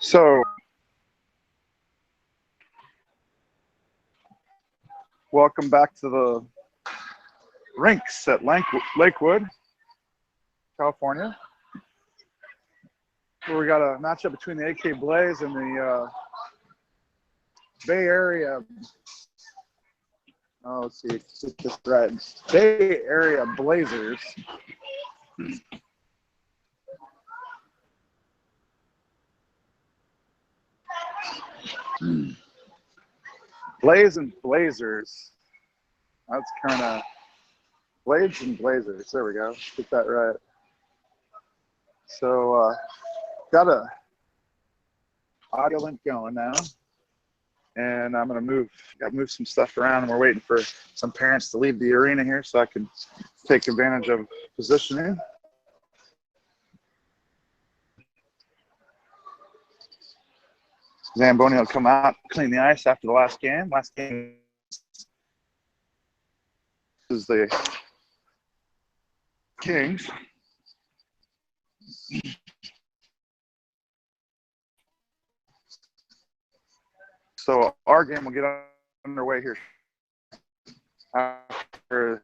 So, welcome back to the rinks at Lakewood, California, where we got a matchup between the AK Blaze and the Bay Area. Oh, let's see, get this right. Bay Area Blazers. Blaze and Blazers. That's kind of Blades and Blazers. There we go. Get that right. So, got a audio link going now, and I'm gonna move some stuff around, and we're waiting for some parents to leave the arena here so I can take advantage of positioning. Zamboni will come out, clean the ice after the last game. Last game is the Kings. So our game will get underway here after.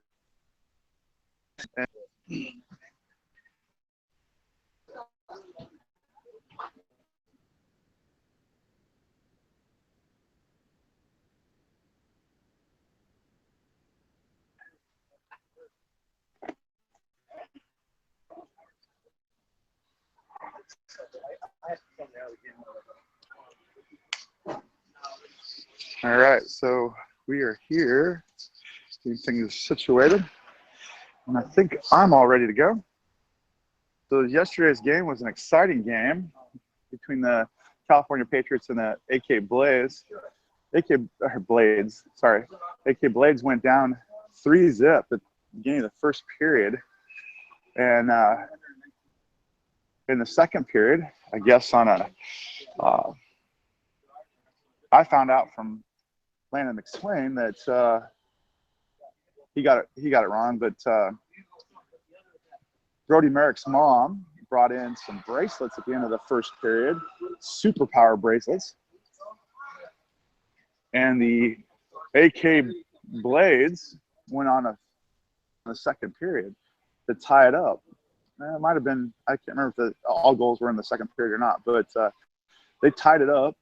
All right, so we are here. Everything is situated, and I think I'm all ready to go. So yesterday's game was an exciting game between the California Patriots and the AK Blades. AK Blades went down 3-0 at the beginning of the first period, and in the second period, I guess on a, I found out from Landon McSwain that he got it wrong, but Brody Merrick's mom brought in some bracelets at the end of the first period, superpower bracelets, and the AK Blades went on the second period to tie it up. It might have been, I can't remember if all goals were in the second period or not, but they tied it up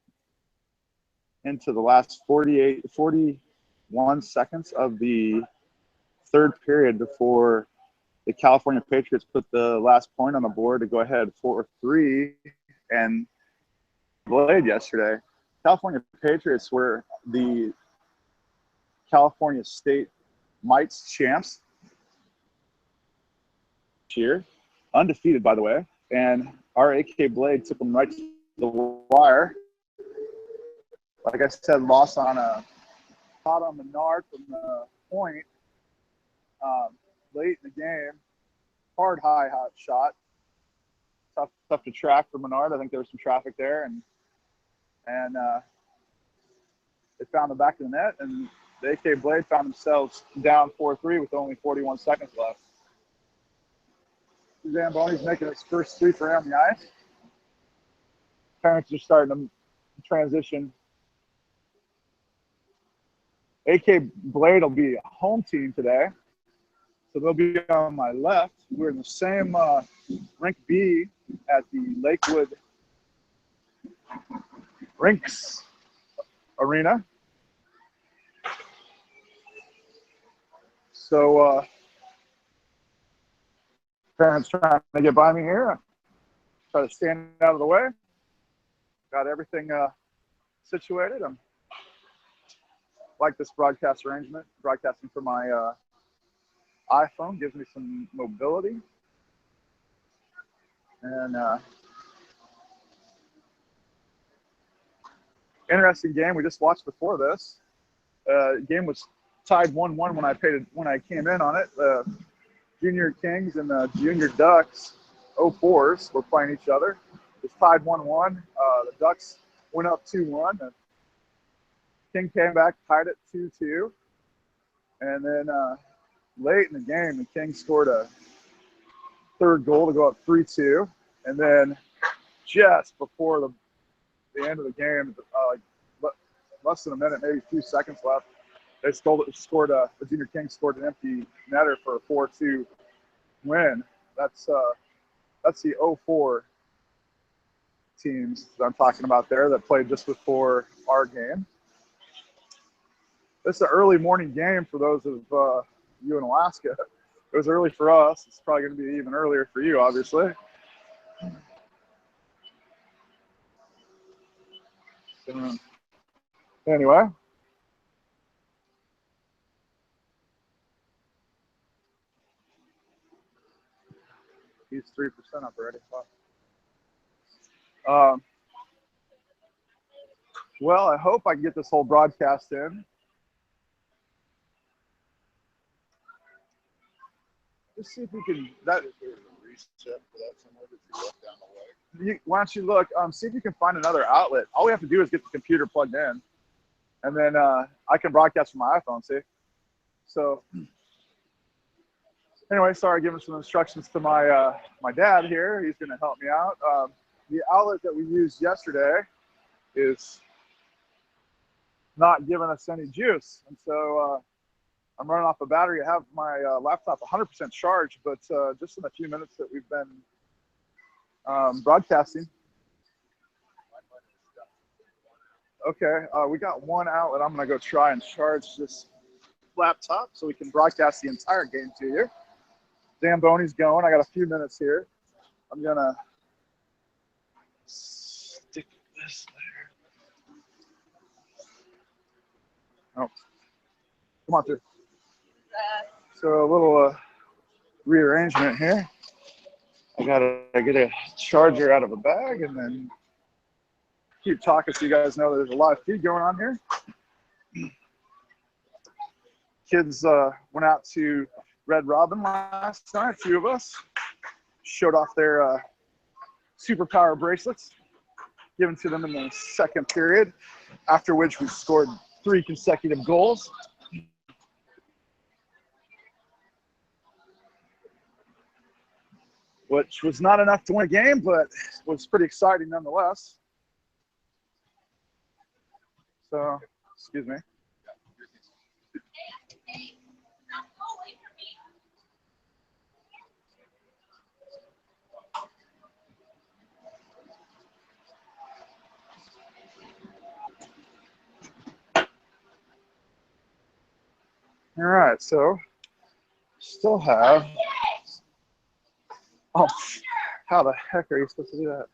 into the last 41 seconds of the third period before the California Patriots put the last point on the board to go ahead 4-3 and Blade yesterday. California Patriots were the California State Mites champs this year, undefeated by the way, and our AK Blade took them right to the wire. Like I said, lost on a shot on Menard from the point late in the game. Hard high shot. Tough to track for Menard. I think there was some traffic there, and they found the back of the net, and the AK Blade found themselves down 4-3 with only 41 seconds left. Zamboni's making his first sweeper on the ice. Parents are starting to transition. AK Blade will be a home team today, so they'll be on my left. We're in the same rink B at the Lakewood Rinks Arena. So parents trying to get by me here. Try to stand out of the way. Got everything situated. I'm like this broadcast arrangement. Broadcasting from my iPhone gives me some mobility. And interesting game we just watched before this. Game was tied 1-1 when I came in on it. The Junior Kings and the Junior Ducks 04s were playing each other. It was tied 1-1. The Ducks went up 2-1. And King came back, tied it 2-2. And then late in the game, the Kings scored a third goal to go up 3-2. And then just before the the end of the game, less than a minute, maybe a few seconds left. They scored Virginia King scored an empty netter for a 4-2 win. That's the 04 teams that I'm talking about there that played just before our game. This is an early morning game for those of you in Alaska. It was early for us. It's probably going to be even earlier for you, obviously. Anyway. He's 3% up already. Well, I hope I can get this whole broadcast in. Just see if we can. That reset for that somewhere. Did you look down the way? Why don't you look? See if you can find another outlet. All we have to do is get the computer plugged in, and then I can broadcast from my iPhone. See. So. Anyway, sorry, giving some instructions to my my dad here. He's going to help me out. The outlet that we used yesterday is not giving us any juice, and so I'm running off a battery. I have my laptop 100% charged, but just in the few minutes that we've been broadcasting. Okay, we got one outlet. I'm going to go try and charge this laptop so we can broadcast the entire game to you. Zamboni's going. I got a few minutes here. I'm going to stick this there. Oh, come on through. So a little rearrangement here. I got to get a charger out of a bag and then keep talking so you guys know there's a live feed going on here. Kids went out to Red Robin last night, a few of us. Showed off their superpower bracelets given to them in the second period, after which we scored 3 consecutive goals. Which was not enough to win a game, but was pretty exciting nonetheless. So, excuse me. All right, so still have. Oh, how the heck are you supposed to do that?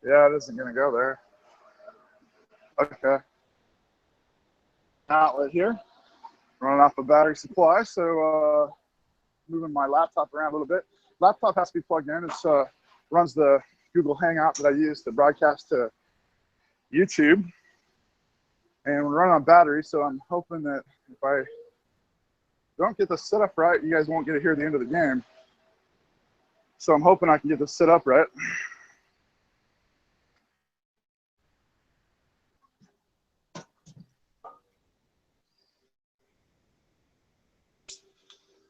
Yeah, it isn't going to go there. Okay. Outlet here. Running off a battery supply, so moving my laptop around a little bit. Laptop has to be plugged in. It runs the Google Hangout that I use to broadcast to YouTube. And we're running on battery, so I'm hoping that if I don't get this set up right, you guys won't get to hear the end of the game. So I'm hoping I can get this set up right.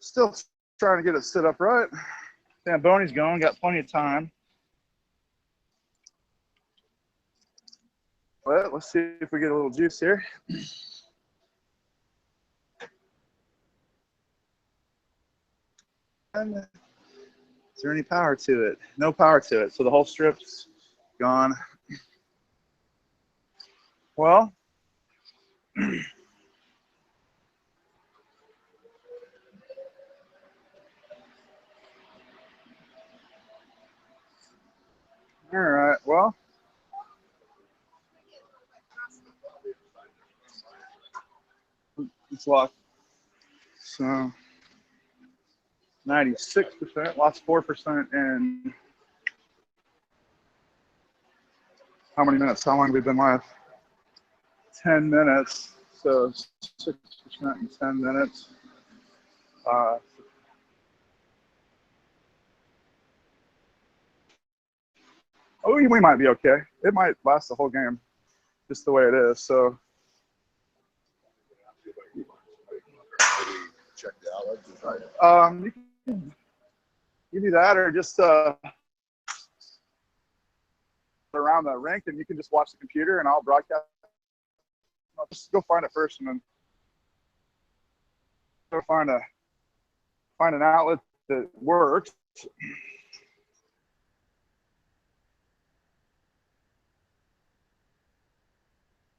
Still trying to get it set up right. Zamboni's going, got plenty of time. But let's see if we get a little juice here. And is there any power to it? No power to it. So the whole strip's gone. Well, all right. Well, it's locked. So 96%, lost 4% in how many minutes? How long have we been live? 10 minutes. So 6% in 10 minutes. Oh, we might be okay. It might last the whole game, just the way it is. So. Check the outlet. You can do that, or just around the rink, and you can just watch the computer, and I'll broadcast. I'll just go find it first, and then go find an outlet that works.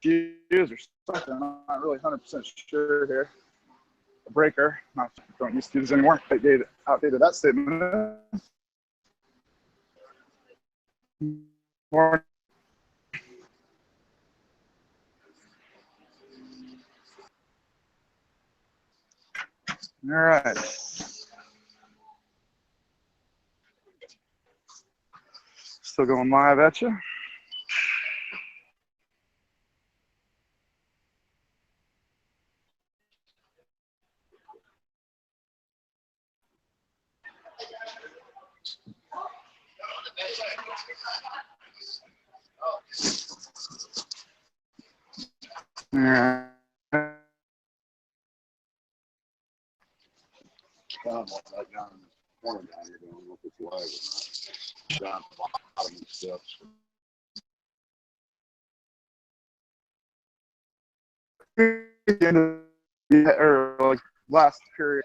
Fuse or something. I'm not really 100% sure here. A breaker. Don't use to do this anymore. Outdated that statement. More. All right. Still going live at you. All right. Right down in the corner down here, don't know if it's live or not. Down at the bottom of the steps. Or like last period.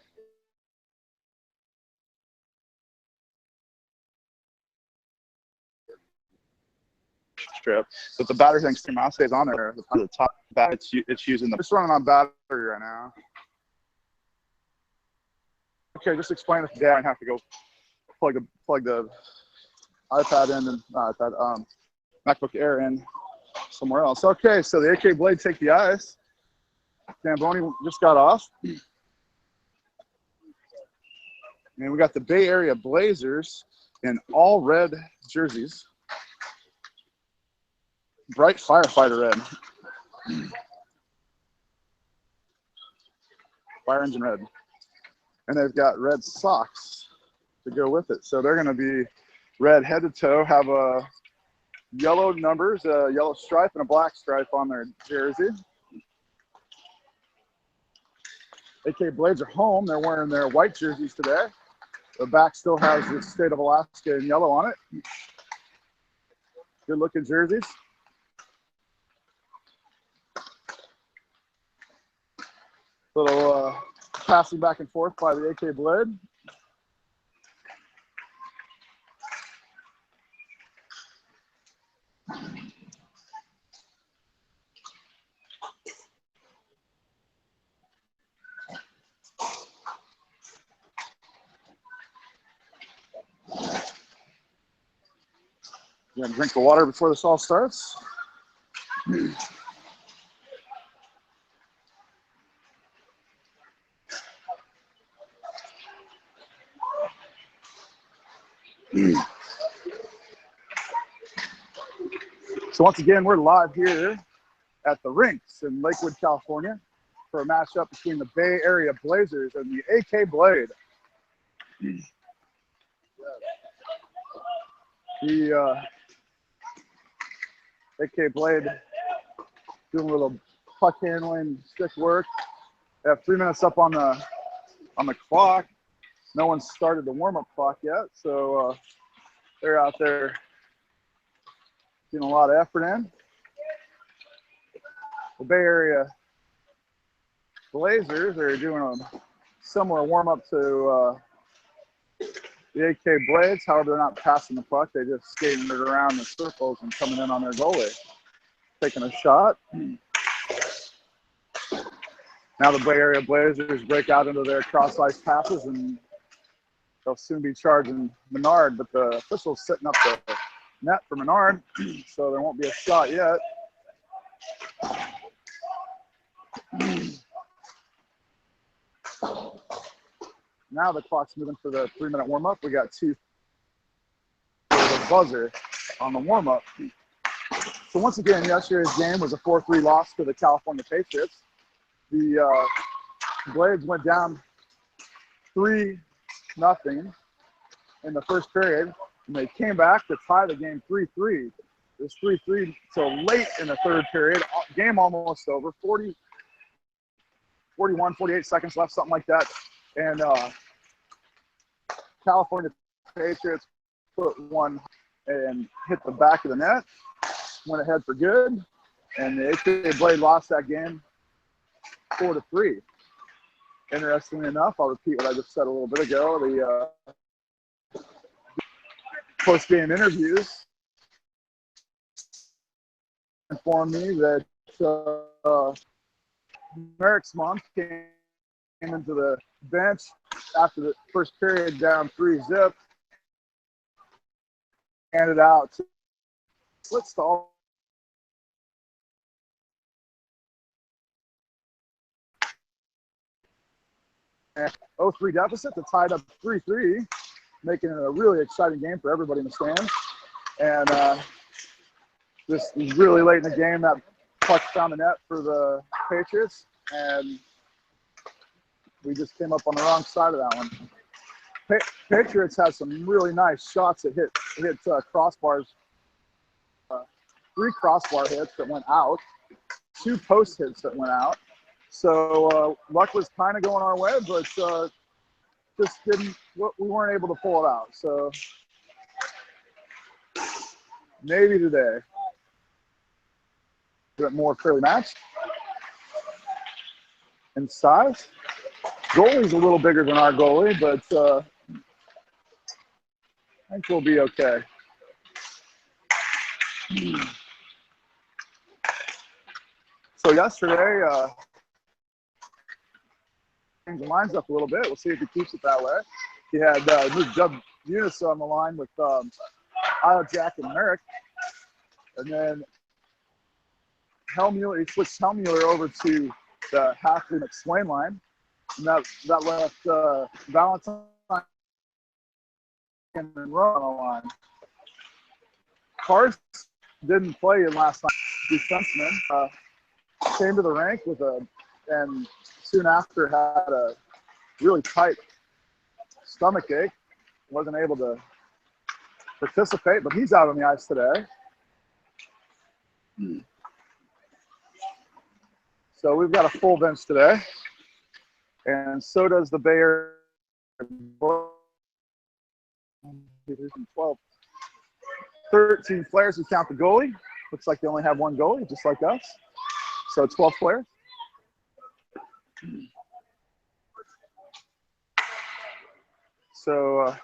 Strip, but the battery thing stays on there. The top bat, it's using the. It's running on battery right now. Okay, just explain it today. I have to go plug the iPad in and MacBook Air in somewhere else. Okay, so the AK Blade take the ice. Zamboni just got off. And we got the Bay Area Blazers in all red jerseys. Bright firefighter red. Fire engine red. And they've got red socks to go with it. So they're going to be red head to toe, have a yellow numbers, a yellow stripe and a black stripe on their jersey. AK Blades are home. They're wearing their white jerseys today. The back still has the state of Alaska in yellow on it. Good looking jerseys. Little passing back and forth by the AK Blade. Gonna drink the water before this all starts. So once again, we're live here at the rinks in Lakewood, California for a matchup between the Bay Area Blazers and the AK Blade. The AK Blade doing a little puck handling, stick work. They have 3 minutes up on the clock. No one's started the warm-up clock yet, so they're out there getting a lot of effort in. The Bay Area Blazers are doing a similar warm-up to the AK Blades. However, they're not passing the puck. They just skating it around in circles and coming in on their goalie, taking a shot. Now the Bay Area Blazers break out into their cross-ice passes, and they'll soon be charging Menard, but the official's setting up the net for Menard, so there won't be a shot yet. Now the clock's moving for the 3-minute warm-up. We got two for the buzzer on the warm-up. So once again, yesterday's game was a 4-3 loss to the California Patriots. The Blades went down 3-0 in the first period, and they came back to tie the game 3-3. It was 3-3 till late in the third period. Game almost over, 41, 48 seconds left, something like that. And California Patriots put one and hit the back of the net, went ahead for good, and the AK Blade lost that game 4-3. Interestingly enough, I'll repeat what I just said a little bit ago. The post-game interviews informed me that Merrick's mom came into the bench after the first period down 3-0, handed out split stall. And 0-3 deficit to tied up 3-3, making it a really exciting game for everybody in the stands. And this was really late in the game. That puck found the net for the Patriots, and we just came up on the wrong side of that one. Patriots had some really nice shots that hit crossbars. 3 crossbar hits that went out, 2 post hits that went out. So luck was kind of going our way, but just didn't. We weren't able to pull it out. So maybe today, a bit more fairly matched in size. Goalie's a little bigger than our goalie, but I think we'll be okay. So yesterday, changed the lines up a little bit. We'll see if he keeps it that way. He had moved Eunice on the line with Io, Jack, and Merrick, and then Hellmuller. He switched Hellmuller over to the Hafley McSwain line, and that left Valentine and Monroe on the line. Carson didn't play in last night. Defenseman came to the rink and soon after had a really tight stomach ache. Wasn't able to participate, but he's out on the ice today. So we've got a full bench today, and so does the Bay Area. 13 players who count the goalie. Looks like they only have one goalie, just like us. So 12 players. So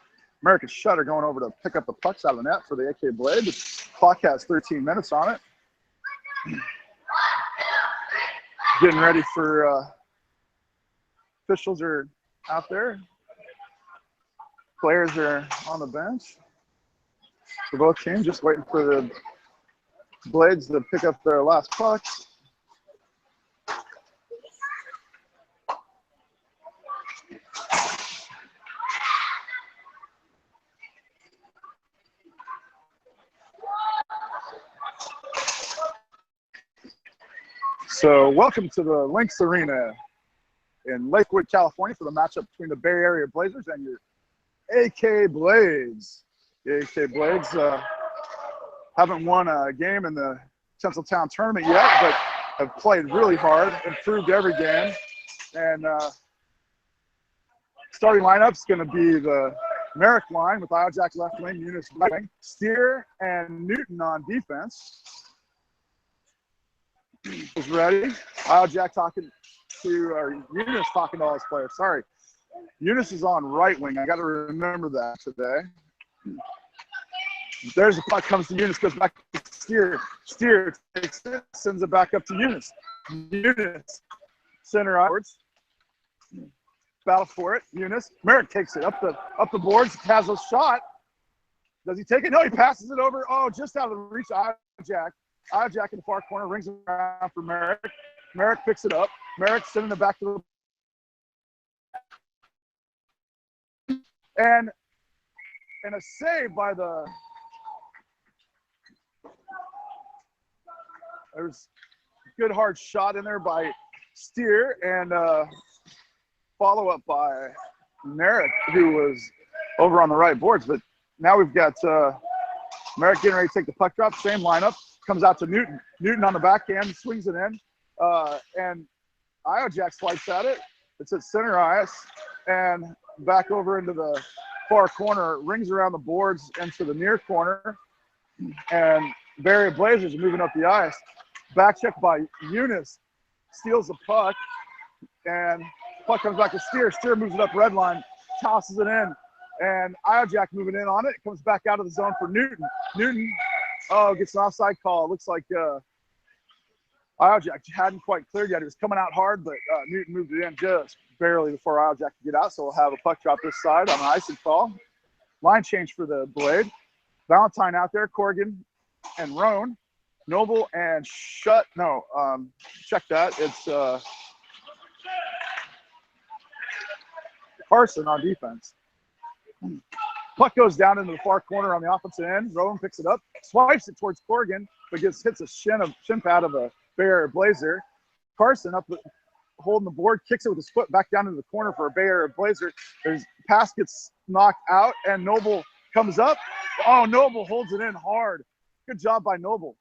American Shutter going over to pick up the pucks out of the net for the AK Blade. The clock has 13 minutes on it. Getting ready for officials are out there. Players are on the bench for both teams, just waiting for the Blades to pick up their last pucks. So welcome to the Lynx Arena in Lakewood, California for the matchup between the Bay Area Blazers and your AK Blades. The AK Blades haven't won a game in the Tinseltown tournament yet, but have played really hard, improved every game. And starting lineup's going to be the Merrick line with Io Jack left wing, Eunice right wing, Steer and Newton on defense. Is ready. Io Jack talking to, or Eunice talking to all his players. Sorry. Eunice is on right wing. I got to remember that today. There's the puck, comes to Eunice, goes back to Steer. Steer takes it, sends it back up to Eunice. Eunice, center outwards. Battle for it. Eunice. Merrick takes it up the boards. Has a shot. Does he take it? No, he passes it over. Oh, just out of the reach of Io Jack. Io Jack in the far corner, rings around for Merrick. Merrick picks it up. Merrick sending it back to the and a save by the there's a good hard shot in there by Steer and follow up by Merrick, who was over on the right boards. But now we've got Merrick getting ready to take the puck drop, same lineup. Comes out to Newton. Newton on the backhand, swings it in. And Io Jack swipes at it. It's at center ice. And back over into the far corner, rings around the boards into the near corner. And Bay Area Blazers are moving up the ice. Back check by Eunice. Steals the puck. And puck comes back to Steer. Steer moves it up red line. Tosses it in. And Iojack moving in on it. Comes back out of the zone for Newton. Newton, gets an offside call. Looks like Iojack hadn't quite cleared yet. He was coming out hard, but Newton moved it in just barely before Iojack could get out. So we'll have a puck drop this side on an icing call. Line change for the Blade. Valentine out there. Corrigan and Roan. Noble and check that. It's Carson on defense. Puck goes down into the far corner on the offensive end. Rowan picks it up, swipes it towards Corrigan, but hits a shin pad of a Bay Area Blazer. Carson up holding the board, kicks it with his foot back down into the corner for a Bay Area Blazer. His pass gets knocked out, and Noble comes up. Oh, Noble holds it in hard. Good job by Noble.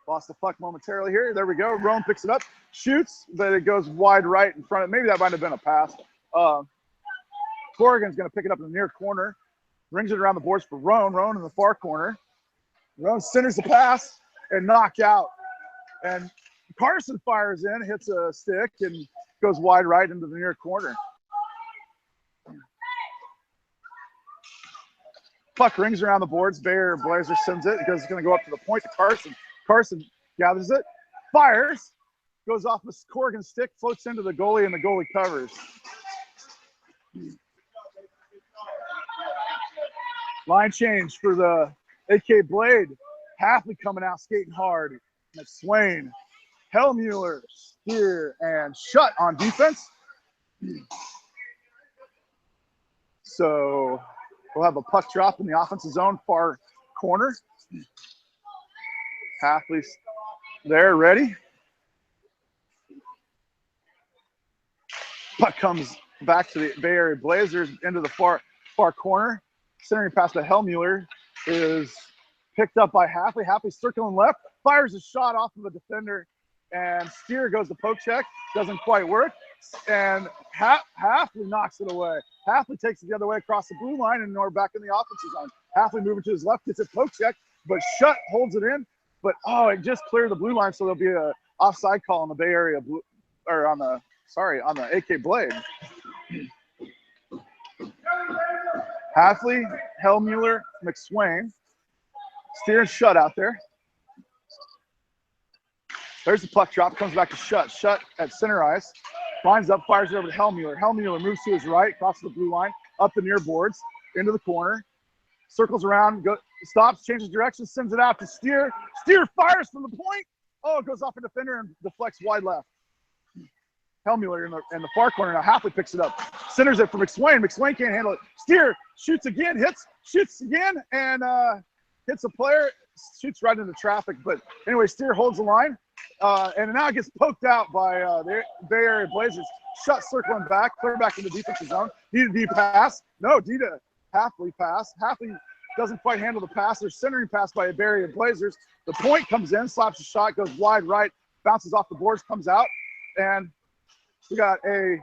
Lost the puck momentarily here. There we go. Rowan picks it up, shoots, but it goes wide right in front of. Maybe that might have been a pass. Corrigan's going to pick it up in the near corner. Rings it around the boards for Roan. Roan in the far corner. Roan centers the pass and knocked out. And Carson fires in, hits a stick, and goes wide right into the near corner. Puck rings around the boards. Bay Area Blazer sends it. It's going to go up to the point to Carson. Carson gathers it, fires, goes off the Corrigan stick, floats into the goalie, and the goalie covers. Line change for the AK Blade. Hafley coming out skating hard. McSwain, Hellmuller, Steer, and Shutt on defense. So we'll have a puck drop in the offensive zone, far corner. Hafley's there, ready. Puck comes back to the Bay Area Blazers into the far corner. Centering pass to Hellmuller is picked up by Hafley. Hafley circling left, fires a shot off of the defender, and Steer goes to poke check. Doesn't quite work, and Hafley knocks it away. Hafley takes it the other way across the blue line, and we're back in the offensive zone. Hafley moving to his left, gets a poke check, but Shutt holds it in. But it just cleared the blue line, so there'll be a offside call on the Bay Area on the AK Blade. Hafley, Hellmuller, McSwain, Steer and Shutt out there. There's the puck drop, comes back to Shutt. Shutt at center ice, lines up, fires it over to Hellmuller. Hellmuller moves to his right, crosses the blue line, up the near boards, into the corner, circles around, stops, changes direction, sends it out to Steer. Steer fires from the point. Oh, it goes off a defender and deflects wide left. Hellmuller in the far corner. Now Hafley picks it up. Centers it for McSwain. McSwain can't handle it. Steer shoots again, shoots again, and hits a player, shoots right into traffic. But anyway, Steer holds the line. And now it gets poked out by the Bay Area Blazers. Shutt circling back, clear back in the defensive zone. D to D pass. No, D to Hafley pass. Hafley doesn't quite handle the pass. There's centering pass by a Bay Area Blazers. The point comes in, slaps a shot, goes wide right, bounces off the boards, comes out. And we got so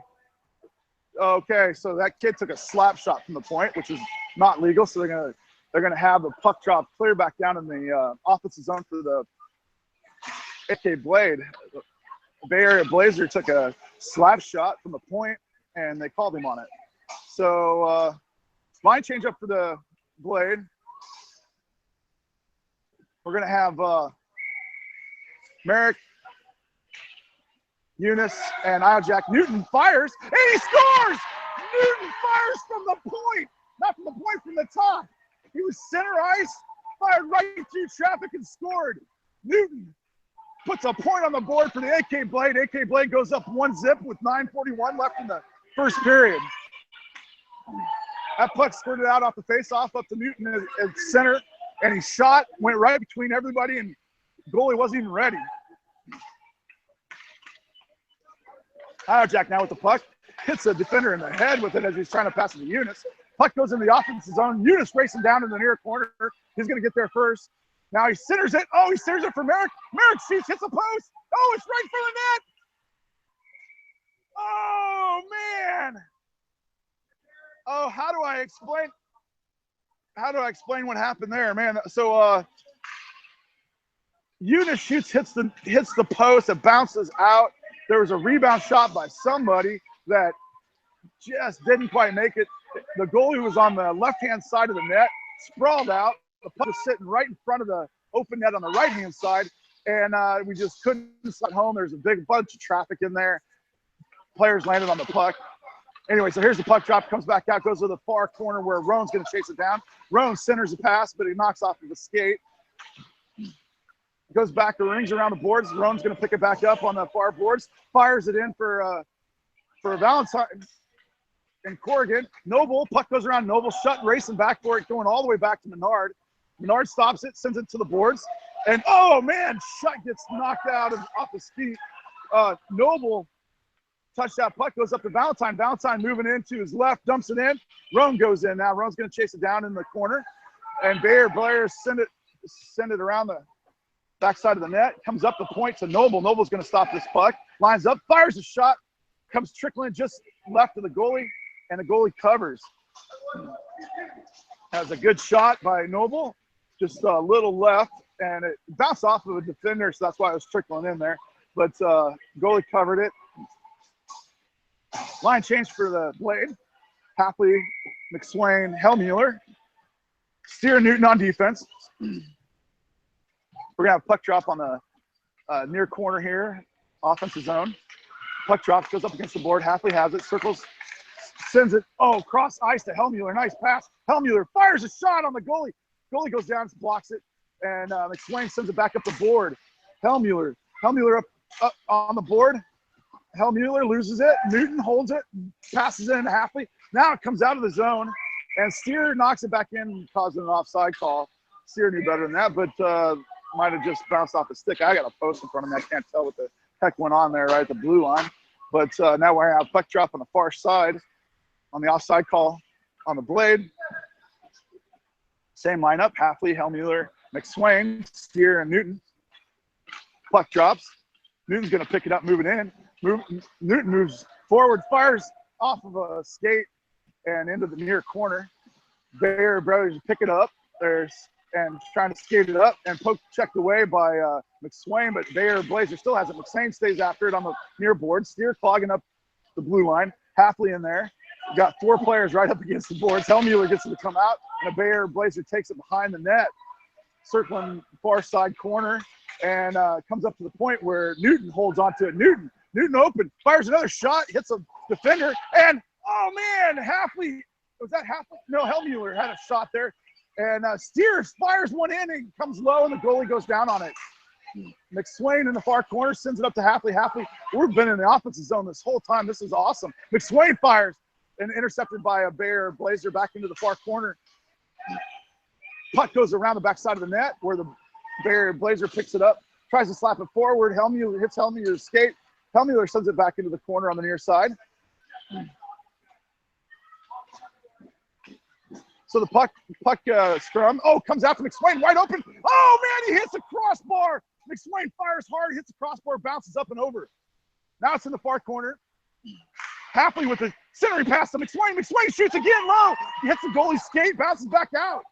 that kid took a slap shot from the point, which is not legal. So they're gonna have the puck drop clear back down in the offensive zone for the AK Blade. The Bay Area Blazer took a slap shot from the point, and they called him on it. So line change up for the Blade. We're gonna have Merrick, Eunice, and Iojack. Newton fires, and he scores! Newton fires from the point, not from the point, from the top. He was center ice, fired right through traffic and scored. Newton puts a point on the board for the AK Blade. AK Blade goes up 1-0 with 9:41 left in the first period. That puck squirted out off the face-off up to Newton at center, and he shot, went right between everybody, and the goalie wasn't even ready. Iojack now with the puck, hits a defender in the head with it as he's trying to pass it to Eunice. Puck goes in the offensive zone. Eunice racing down in the near corner. He's going to get there first. Now he centers it. Oh, he centers it for Merrick. Merrick shoots, hits a post. Oh, it's right in front of the net. Oh, man. Oh, how do I explain? how do I explain what happened there, man? So Eunice shoots, hits the post, it bounces out. There was a rebound shot by somebody that just didn't quite make it. The goalie was on the left-hand side of the net, sprawled out. The puck was sitting right in front of the open net on the right-hand side, and we just couldn't slide home. There's a big bunch of traffic in there. Players landed on the puck. Anyway, so here's the puck drop, comes back out, goes to the far corner where Roan's going to chase it down. Roan centers the pass, but he knocks off of the skate. Goes back, the rings around the boards. Roan's going to pick it back up on the far boards, fires it in for Valentine and Corrigan. Noble, puck goes around Noble, shut, racing back for it, going all the way back to Menard. Menard stops it, sends it to the boards, and oh man, Shutt gets knocked out off his feet. Noble touched that puck, goes up to Valentine. Valentine moving into his left, dumps it in. Roan goes in now. Roan's going to chase it down in the corner, and Blair send it around the backside of the net. Comes up the point to Noble. Noble's going to stop this puck. Lines up, fires a shot, comes trickling just left of the goalie, and the goalie covers. Has a good shot by Noble, just a little left, and it bounced off of a defender, so that's why it was trickling in there. But goalie covered it. Line change for the Blade. Hapley, McSwain, Hellmuller. Steer Newton on defense. We're going to have puck drop on the near corner here, offensive zone. Puck drops, goes up against the board. Hapley has it, circles, sends it, cross ice to Hellmuller. Nice pass. Hellmuller fires a shot on the goalie. Goalie goes down, blocks it, and McSwain sends it back up the board. Hellmuller up on the board. Hellmuller loses it. Newton holds it, passes it into Hapley. Now it comes out of the zone, and Steer knocks it back in, causing an offside call. Steer knew better than that, but might have just bounced off the stick. I got a post in front of me. I can't tell what the heck went on there right at the blue line. But now we're going to have puck drop on the far side on the offside call on the Blade. Same lineup, Hapley, Hellmuller, McSwain, Steer, and Newton. Puck drops. Newton's going to pick it up, moving in. Newton moves forward, fires off of a skate and into the near corner. Bayer brothers pick it up. And trying to skate it up and poke checked away by McSwain, but Bayer Blazer still has it. McSwain stays after it on the near board. Steer clogging up the blue line. Hapley in there. Got 4 players right up against the boards. Hellmuller gets it to come out, and a Bayer Blazer takes it behind the net, circling far side corner, and comes up to the point where Newton holds onto it. Newton open, fires another shot, hits a defender, and oh man, Hapley, was that Hapley? No, Hellmuller had a shot there. And Steer fires one in and comes low, and the goalie goes down on it. McSwain in the far corner sends it up to Hapley. Hapley, we've been in the offensive zone this whole time. This is awesome. McSwain fires and intercepted by a Bayer Blazer back into the far corner. Puck goes around the backside of the net where the Bayer Blazer picks it up, tries to slap it forward. Hellmuller hits Hellmuller's skate. Hellmuller sends it back into the corner on the near side. So the puck scrum. Comes out to McSwain, wide open. Oh, man, he hits the crossbar. McSwain fires hard, hits the crossbar, bounces up and over. Now it's in the far corner. Hapley with the centering pass to McSwain. McSwain shoots again low. He hits the goalie's skate, bounces back out.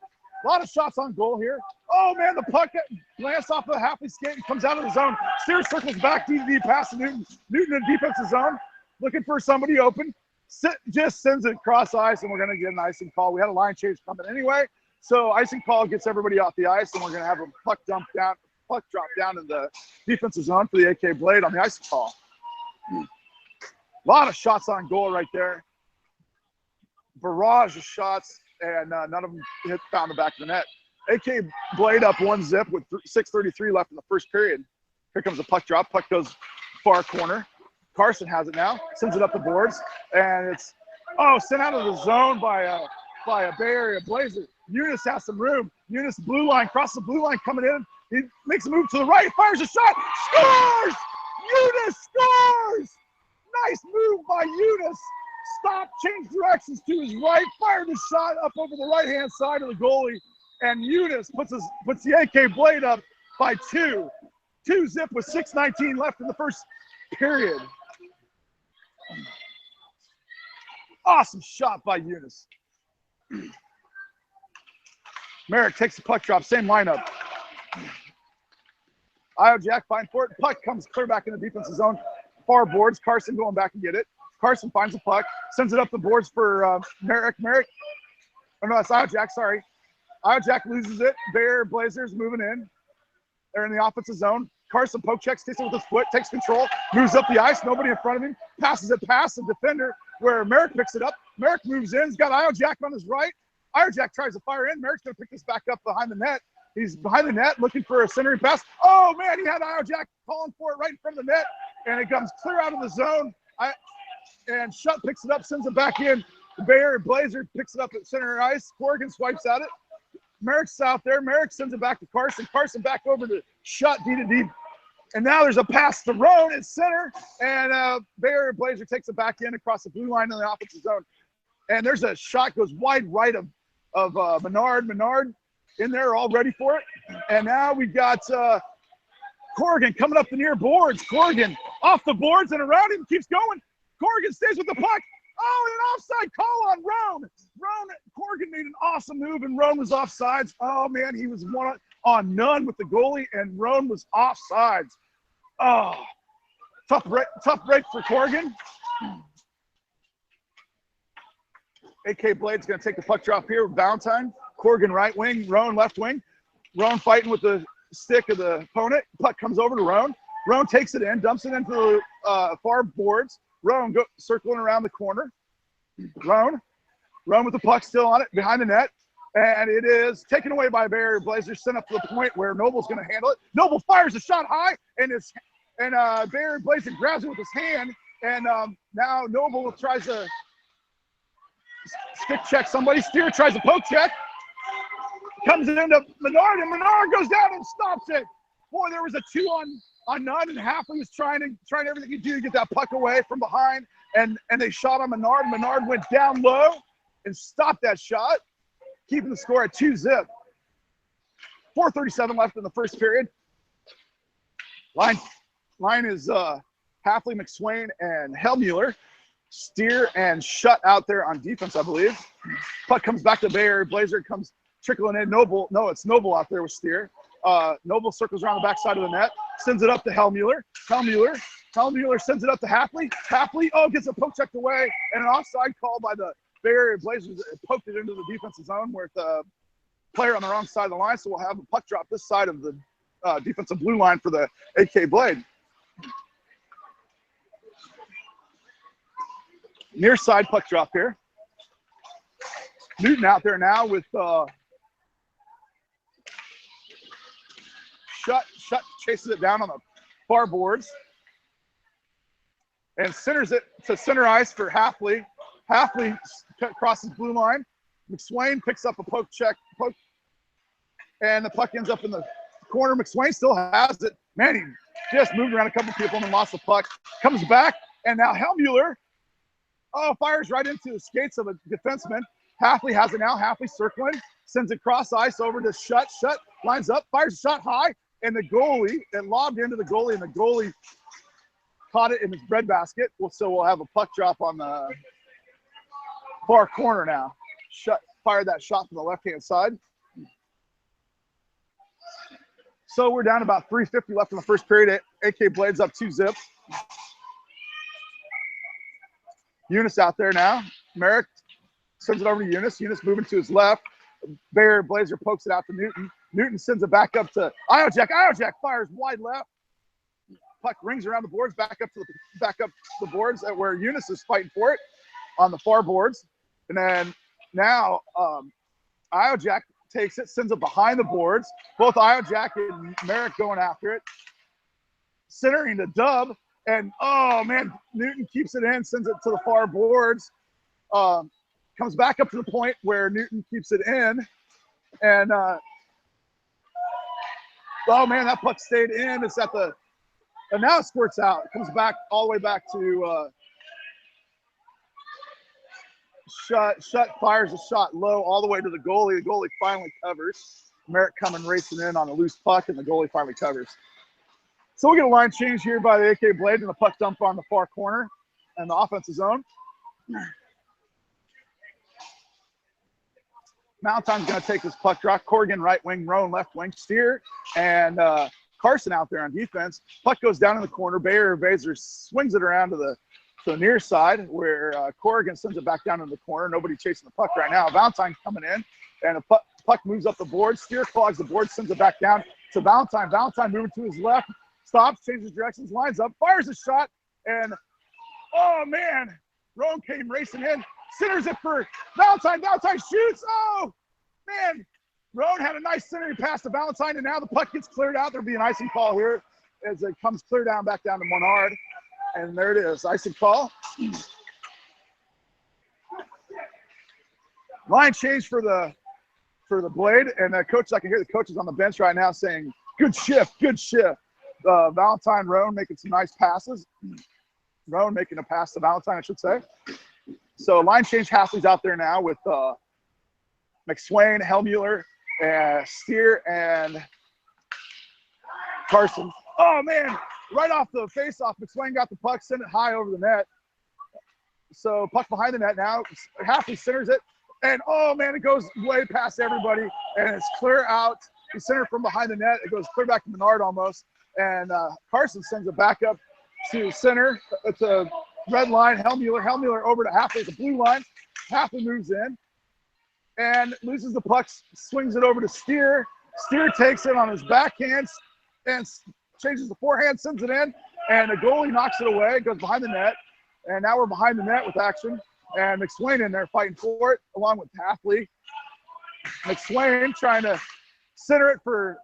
A lot of shots on goal here. Oh, man, the puck glanced off the Hapley skate and comes out of the zone. Steer circles back, D pass to Newton. Newton in defensive zone, looking for somebody open. Just sends it across ice, and we're going to get an icing call. We had a line change coming anyway, so icing call gets everybody off the ice, and we're going to have a puck drop down in the defensive zone for the AK Blade on the icing call. A lot of shots on goal right there. Barrage of shots, and none of them found the back of the net. AK Blade up 1-0 with 6:33 left in the first period. Here comes a puck drop. Puck goes far corner. Carson has it now, sends it up the boards, and it's sent out of the zone by a Bay Area Blazer. Eunice has some room. Eunice blue line, crosses the blue line coming in. He makes a move to the right, fires a shot, scores! Eunice scores! Nice move by Eunice. Stop, change directions to his right, fired the shot up over the right-hand side of the goalie, and Eunice puts the AK Blade up by 2. 2-0 with 6:19 left in the first period. Awesome shot by Eunice. Merrick takes the puck drop, same lineup. Io Jack finds for it. Puck comes clear back in the defensive zone. Far boards. Carson going back and get it. Carson finds the puck, sends it up the boards for Merrick. Oh, no, that's Io Jack, sorry. Io Jack loses it. Bear Blazers moving in. They're in the offensive zone. Carson poke checks, takes it with his foot, takes control, moves up the ice, nobody in front of him, passes it past the defender where Merrick picks it up. Merrick moves in, he's got Io Jack on his right. Io Jack tries to fire in. Merrick's going to pick this back up behind the net. He's behind the net looking for a centering pass. Oh, man, he had Io Jack calling for it right in front of the net, and it comes clear out of the zone. And Shutt picks it up, sends it back in. The Bear Blazer picks it up at center ice. Corrigan swipes at it. Merrick's out there. Merrick sends it back to Carson. Carson back over to Shutt, D to D. And now there's a pass to Roan at center. And Bear Blazer takes it back in across the blue line in the offensive zone. And there's a shot goes wide right of Menard. Menard in there all ready for it. And now we got Corrigan coming up the near boards. Corrigan off the boards and around him, keeps going. Corrigan stays with the puck. Oh, an offside call on Roan. Corrigan made an awesome move, and Roan was offsides. Oh, man, he was one on none with the goalie, and Roan was offsides. Oh, tough break for Corrigan. AK Blade's going to take the puck drop here with Valentine. Corrigan right wing, Roan left wing. Roan fighting with the stick of the opponent. Puck comes over to Roan. Roan takes it in, dumps it into the far boards. Roan circling around the corner. Roan with the puck still on it behind the net. And it is taken away by Bear Blazers, sent up to the point where Noble's going to handle it. Noble fires a shot high, and Bear Blazer grabs it with his hand. And now Noble tries to stick check somebody. Steer tries to poke check. Comes into Menard, and Menard goes down and stops it. Boy, there was a 2 on none, and Halfley was trying everything he could do to get that puck away from behind, and they shot on Menard. Menard went down low and stopped that shot, keeping the score at 2-0. 4:37 left in the first period. Line is Halfley, McSwain, and Hellmuller. Steer and Shutt out there on defense, I believe. Puck comes back to Bear. Blazer comes trickling in. Noble, no, it's Noble out there with Steer. Noble circles around the backside of the net, sends it up to Hellmuller. Hellmuller sends it up to Halfley. Halfley, gets it poke checked away, and an offside call by the Bay Area Blazers. It poked it into the defensive zone with a player on the wrong side of the line, so we'll have a puck drop this side of the defensive blue line for the AK Blade. Near side puck drop here. Newton out there now with Shutt chases it down on the far boards and centers it to center ice for Halfley. Halfley crosses blue line. McSwain picks up a poke, and the puck ends up in the corner. McSwain still has it. Man, he just moved around a couple people and lost the puck. Comes back, and now Hellmuller fires right into the skates of a defenseman. Halfley has it now. Halfley circling, sends it cross ice over to Shutt. Shutt lines up, fires a shot high, and the goalie, it lobbed into the goalie, and the goalie caught it in his breadbasket. So we'll have a puck drop on the far corner now. Shutt fired that shot from the left-hand side. So we're down about 3:50 left in the first period. AK Blades up 2-0. Eunice out there now. Merrick sends it over to Eunice. Eunice moving to his left. Bear Blazer pokes it out to Newton. Newton sends it back up to Io Jack. Io Jack fires wide left. Puck rings around the boards, back up the boards at where Eunice is fighting for it on the far boards. And then now Io Jack takes it, sends it behind the boards. Both Io Jack and Merrick going after it. Centering the dub. And, Newton keeps it in, sends it to the far boards. Comes back up to the point where Newton keeps it in. And, that puck stayed in. It's at the – and now it squirts out. It comes back all the way back to Shutt. Shutt fires a shot low all the way to the goalie. The goalie finally covers. Merrick coming racing in on a loose puck, and the goalie finally covers. So we get a line change here by the AK Blade and the puck dump on the far corner and the offensive zone. Valentine's going to take this puck drop. Corrigan right wing, Roan left wing, Steer, and Carson out there on defense. Puck goes down in the corner. Bayer Baser swings it around to the near side where Corrigan sends it back down in the corner. Nobody chasing the puck right now. Valentine coming in, and a puck moves up the board. Steer clogs the board, sends it back down to Valentine. Valentine moving to his left, stops, changes directions, lines up, fires a shot, and oh man, Roan came racing in, centers it for Valentine. Valentine shoots. Oh man, Roan had a nice centering pass to Valentine, and now the puck gets cleared out. There'll be an icing call here as it comes clear down back down to Menard. And there it is, icing call. Line change for the Blade, and coach, I can hear the coaches on the bench right now saying, good shift, good shift. Valentine, Roan making some nice passes. Roan making a pass to Valentine, I should say. So line change, Halfley's out there now with McSwain, Hellmuller, Steer, and Carson. Oh man, right off the face-off, McSwain got the puck, sent it high over the net. So puck behind the net now. Halfley centers it, and oh man, it goes way past everybody, and it's clear out. He centered from behind the net. It goes clear back to Menard almost, and Carson sends it back up to center. It's a red line. Hellmuller over to Halfley, the blue line. Halfley moves in and loses the puck, swings it over to Steer. Steer takes it on his backhand and changes the forehand, sends it in, and the goalie knocks it away. It goes behind the net, and now we're behind the net with action. And McSwain in there fighting for it, along with Halfley. McSwain trying to center it for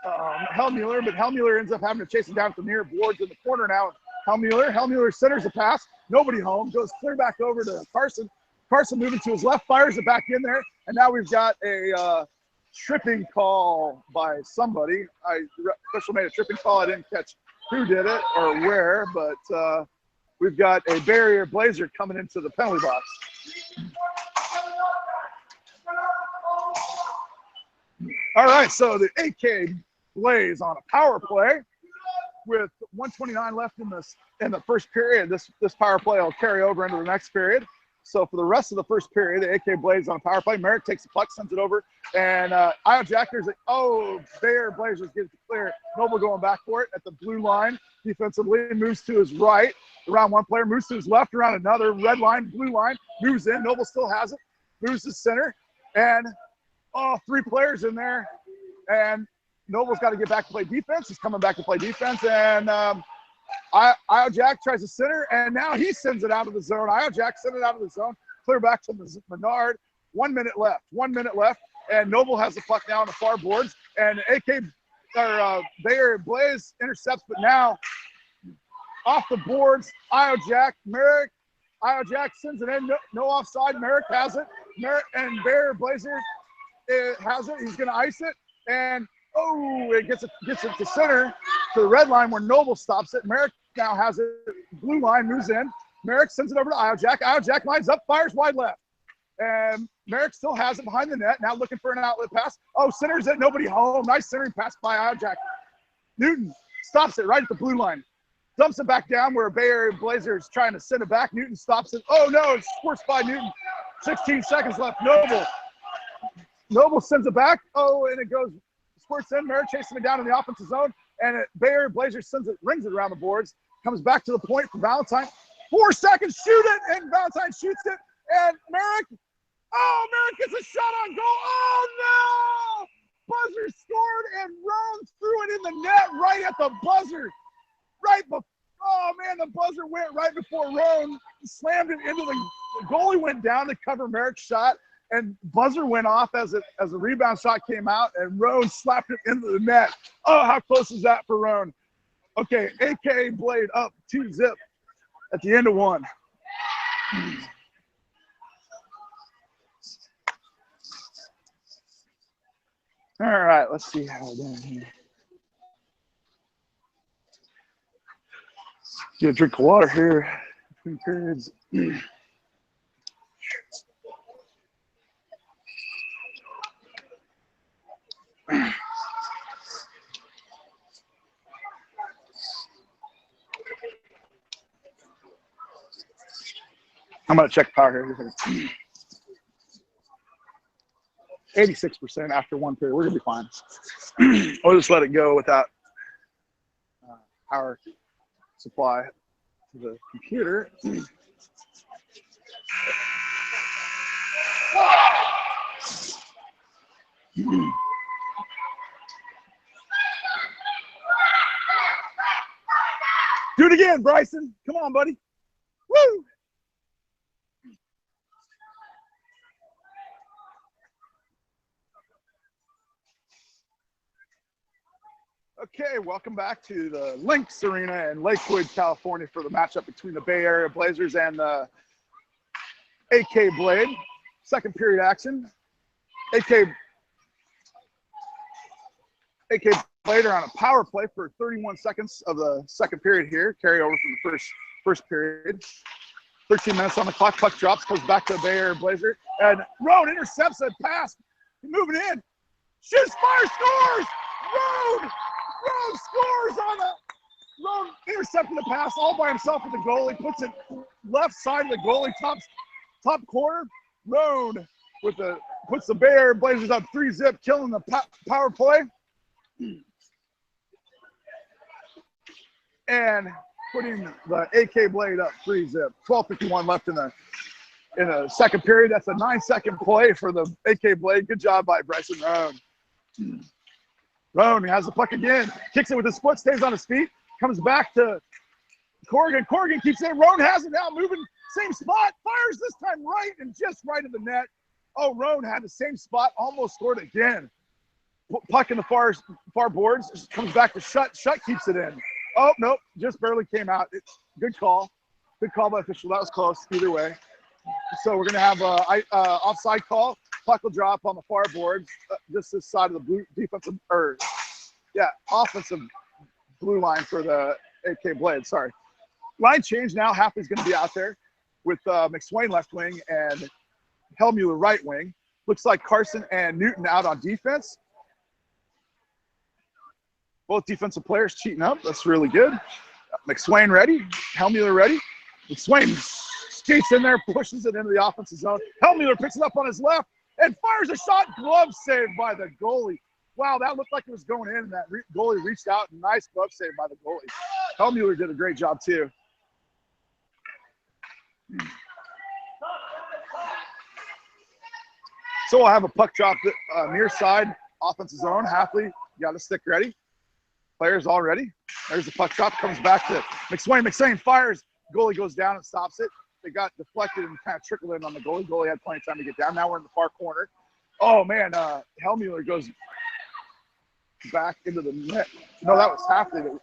Hellmuller, but Hellmuller ends up having to chase him down from near boards in the corner now. Hellmuller centers the pass, nobody home, goes clear back over to Carson. Carson moving to his left, fires it back in there, and now we've got a tripping call by somebody. Official made a tripping call. I didn't catch who did it or where, but we've got a Barrier Blazer coming into the penalty box. All right, so the AK Blaze on a power play with 1:29 left in the first period. This power play will carry over into the next period. So for the rest of the first period, the AK Blaze on a power play. Merrick takes the puck, sends it over, and Io Jackers, Bayer Blazers gets it clear. Noble going back for it at the blue line defensively, moves to his right, around one player, moves to his left, around another, red line, blue line, moves in. Noble still has it, moves to center, and three players in there, and Noble's got to get back to play defense. He's coming back to play defense, and Io Jack tries to center, and now he sends it out of the zone. Io Jack sent it out of the zone, clear back to Menard. 1 minute left. 1 minute left, and Noble has the puck now on the far boards, and Bayer Blaze intercepts, but now off the boards, Io Jack, Merrick. Io Jack sends it in, no offside. Merrick has it. Merrick and Bayer Blazer has it. He's going to ice it, and it gets it to center to the red line where Noble stops it. Merrick now has it. Blue line moves in. Merrick sends it over to Io Jack. Io Jack lines up, fires wide left. And Merrick still has it behind the net. Now looking for an outlet pass. Centers it. Nobody home. Nice centering pass by Io Jack. Newton stops it right at the blue line. Dumps it back down where Bayer Blazer is trying to send it back. Newton stops it. Oh, no. It's forced by Newton. 16 seconds left. Noble sends it back. And it goes. Squirts in, Merritt chasing it down in the offensive zone, and Bayer Blazer rings it around the boards, comes back to the point for Valentine. 4 seconds, shoot it, and Valentine shoots it, and Merrick gets a shot on goal. Oh no! Buzzer scored, and Roan threw it in the net right at the buzzer. The buzzer went right before Roan slammed it into the goalie went down to cover Merrick's shot. And buzzer went off as a rebound shot came out, and Roan slapped it into the net. How close is that for Roan? Okay, AK Blade up 2-0 at the end of one. All right, let's see how we're doing here. Get a drink of water here between periods. I'm going to check power here. 86% after one period. We're gonna be fine. We'll just let it go without power supply to the computer. Do it again, Bryson. Come on, buddy. Woo! Okay, welcome back to the Lynx Arena in Lakewood, California for the matchup between the Bay Area Blazers and the AK Blade. Second period action. AK Blade are on a power play for 31 seconds of the second period here. Carry over from the first period. 13 minutes on the clock. Puck drops, goes back to the Bay Area Blazer. And Roan intercepts a pass. Moving in. Shoots, fires, scores! Roan scores on the Roan intercepting the pass all by himself with the goalie. Puts it left side of the goalie, top corner. Roan puts the Bay Area Blazers up 3-zip, killing the power play. And putting the AK Blade up 3-zip. 12:51 left in the second period. That's a 9-second play for the AK Blade. Good job by Bryson Roan. Roan has the puck again. Kicks it with his foot, stays on his feet. Comes back to Corrigan. Corrigan keeps it. Roan has it now, moving same spot. Fires this time right and just right of the net. Oh, Roan had the same spot, almost scored again. Puck in the far boards. Comes back to Shutt. Shutt keeps it in. Oh, nope. Just barely came out. Good call. Good call by official. That was close either way. So we're going to have an offside call. Puck will drop on the far boards, just this side of the blue offensive blue line for the AK Blade. Sorry. Line change now. Hafley's going to be out there with McSwain left wing and Hellmuller right wing. Looks like Carson and Newton out on defense. Both defensive players cheating up. That's really good. McSwain ready. Hellmuller ready. McSwain skates in there, pushes it into the offensive zone. Hellmuller picks it up on his left and fires a shot. Glove saved by the goalie. Wow, that looked like it was going in, and that goalie reached out. Nice glove save by the goalie. Hellmuller did a great job, too. So we'll have a puck drop near side, offensive zone. Hafley, you got a stick ready. Players all ready. There's the puck drop, comes back to McSwain. McSwain fires. Goalie goes down and stops it. They got deflected and kind of trickled in on the goalie. Goalie had plenty of time to get down. Now we're in the far corner. Oh, man, Hellmuller goes back into the net. No, that was Hafley that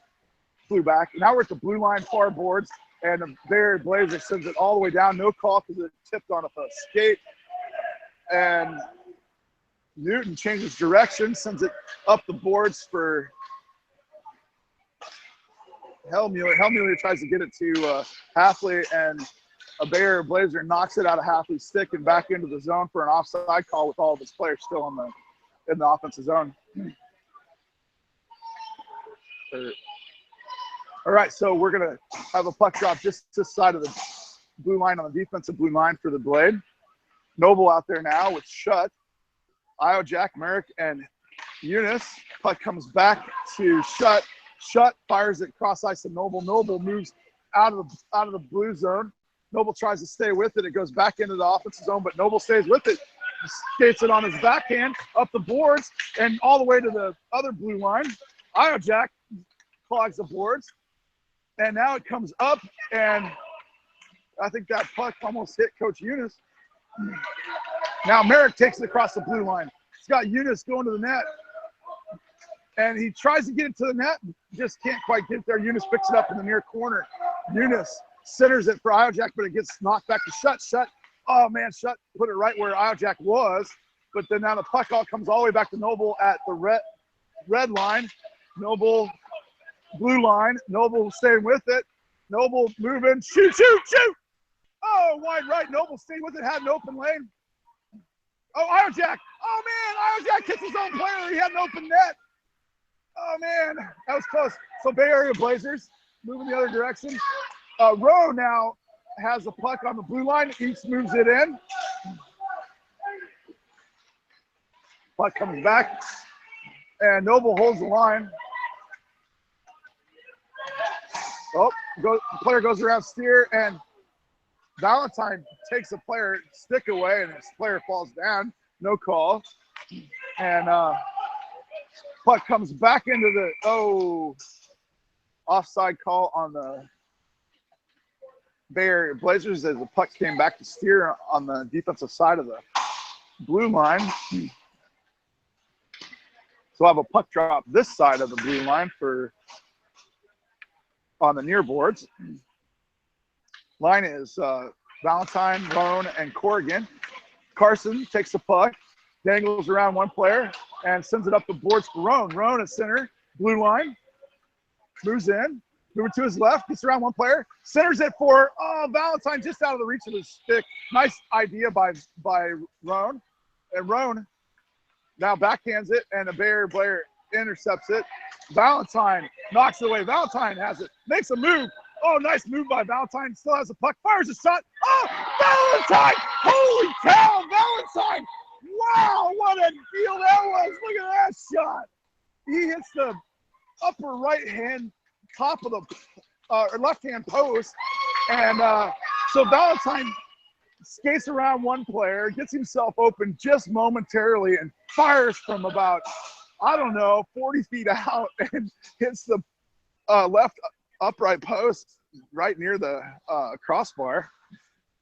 flew back. Now we're at the blue line far boards, and the Bay Area Blazer sends it all the way down. No call because it tipped on a skate. And Newton changes direction, sends it up the boards for Hellmuller. Hellmuller tries to get it to Hafley, and a Bay Area Blazer knocks it out of Hafley's stick and back into the zone for an offside call with all of his players still in the offensive zone. All right, so we're going to have a puck drop just this side of the blue line on the defensive blue line for the Blade. Noble out there now with Shutt, Iojack, Merrick, and Eunice. Puck comes back to Shutt. Shutt fires it cross ice to Noble. Noble moves out of the blue zone. Noble tries to stay with it. It goes back into the offensive zone, but Noble stays with it. Skates it on his backhand up the boards and all the way to the other blue line. Iojack clogs the boards, and now it comes up, and I think that puck almost hit Coach Eunice. Now Merrick takes it across the blue line. He's got Eunice going to the net, and he tries to get it to the net, just can't quite get there. Eunice picks it up in the near corner. Eunice centers it for Iojack, but it gets knocked back to Shutt. Shutt, oh man, Shutt put it right where Iojack was, but then now the puck comes all the way back to Noble at the red line. Noble, blue line. Noble staying with it. Noble moving. Shoot. Oh, wide right. Noble stayed with it. Had an open lane. Oh, Iojack. Oh, man. Iojack hits his own player. He had an open net. Oh, man. That was close. So Bay Area Blazers moving the other direction. Rowe now has the puck on the blue line. East moves it in. Puck comes back, and Noble holds the line. Oh, the player goes around Steer, and Valentine takes the player stick away, and this player falls down. No call. And puck comes back into the offside call on the Bay Area Blazers as the puck came back to Steer on the defensive side of the blue line. So I have a puck drop this side of the blue line on the near boards. Line is Valentine, Roan, and Corrigan. Carson takes the puck, dangles around one player, and sends it up the boards for Roan. Roan at center, blue line, moves in, moving to his left, gets around one player, centers it for Valentine just out of the reach of his stick. Nice idea by Roan. And Roan now backhands it, and the Bay Area player intercepts it. Valentine knocks it away. Valentine has it, makes a move. Oh, nice move by Valentine. Still has the puck, fires a shot. Oh, Valentine! Holy cow, Valentine! Wow, what a deal that was. Look at that shot. He hits the upper right-hand top of the left-hand post. And so Valentine skates around one player, gets himself open just momentarily, and fires from about, 40 feet out and hits the left upright post right near the crossbar.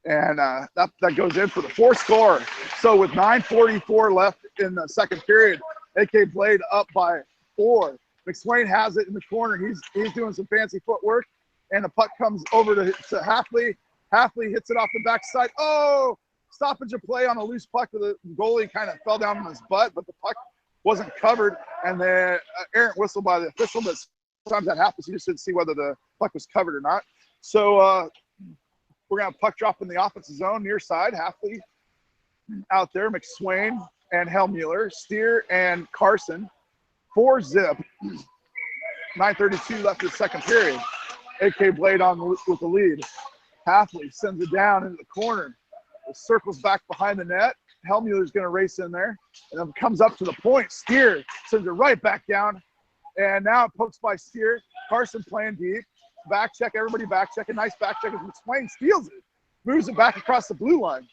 And that goes in for the fourth score. So with 9:44 left in the second period, AK Blade up by 4. McSwain has it in the corner. He's doing some fancy footwork, and the puck comes over to Halfley. Halfley hits it off the backside. Oh, stoppage of play on a loose puck. The goalie kind of fell down on his butt, but the puck wasn't covered. And then errant whistle by the official, but sometimes that happens. You just didn't see whether the puck was covered or not. So we're going to have puck drop in the offensive zone near side. Halfley out there, McSwain and Hellmuller, Steer and Carson. 4-zip. 9:32 left in the second period. AK Blade with the lead. Halfley sends it down into the corner. It circles back behind the net. Hellmuller's going to race in there. And then comes up to the point. Steer sends it right back down. And now it pokes by Steer. Carson playing deep. Back check, everybody back check. A nice back check as McSwain steals it. Moves it back across the blue line.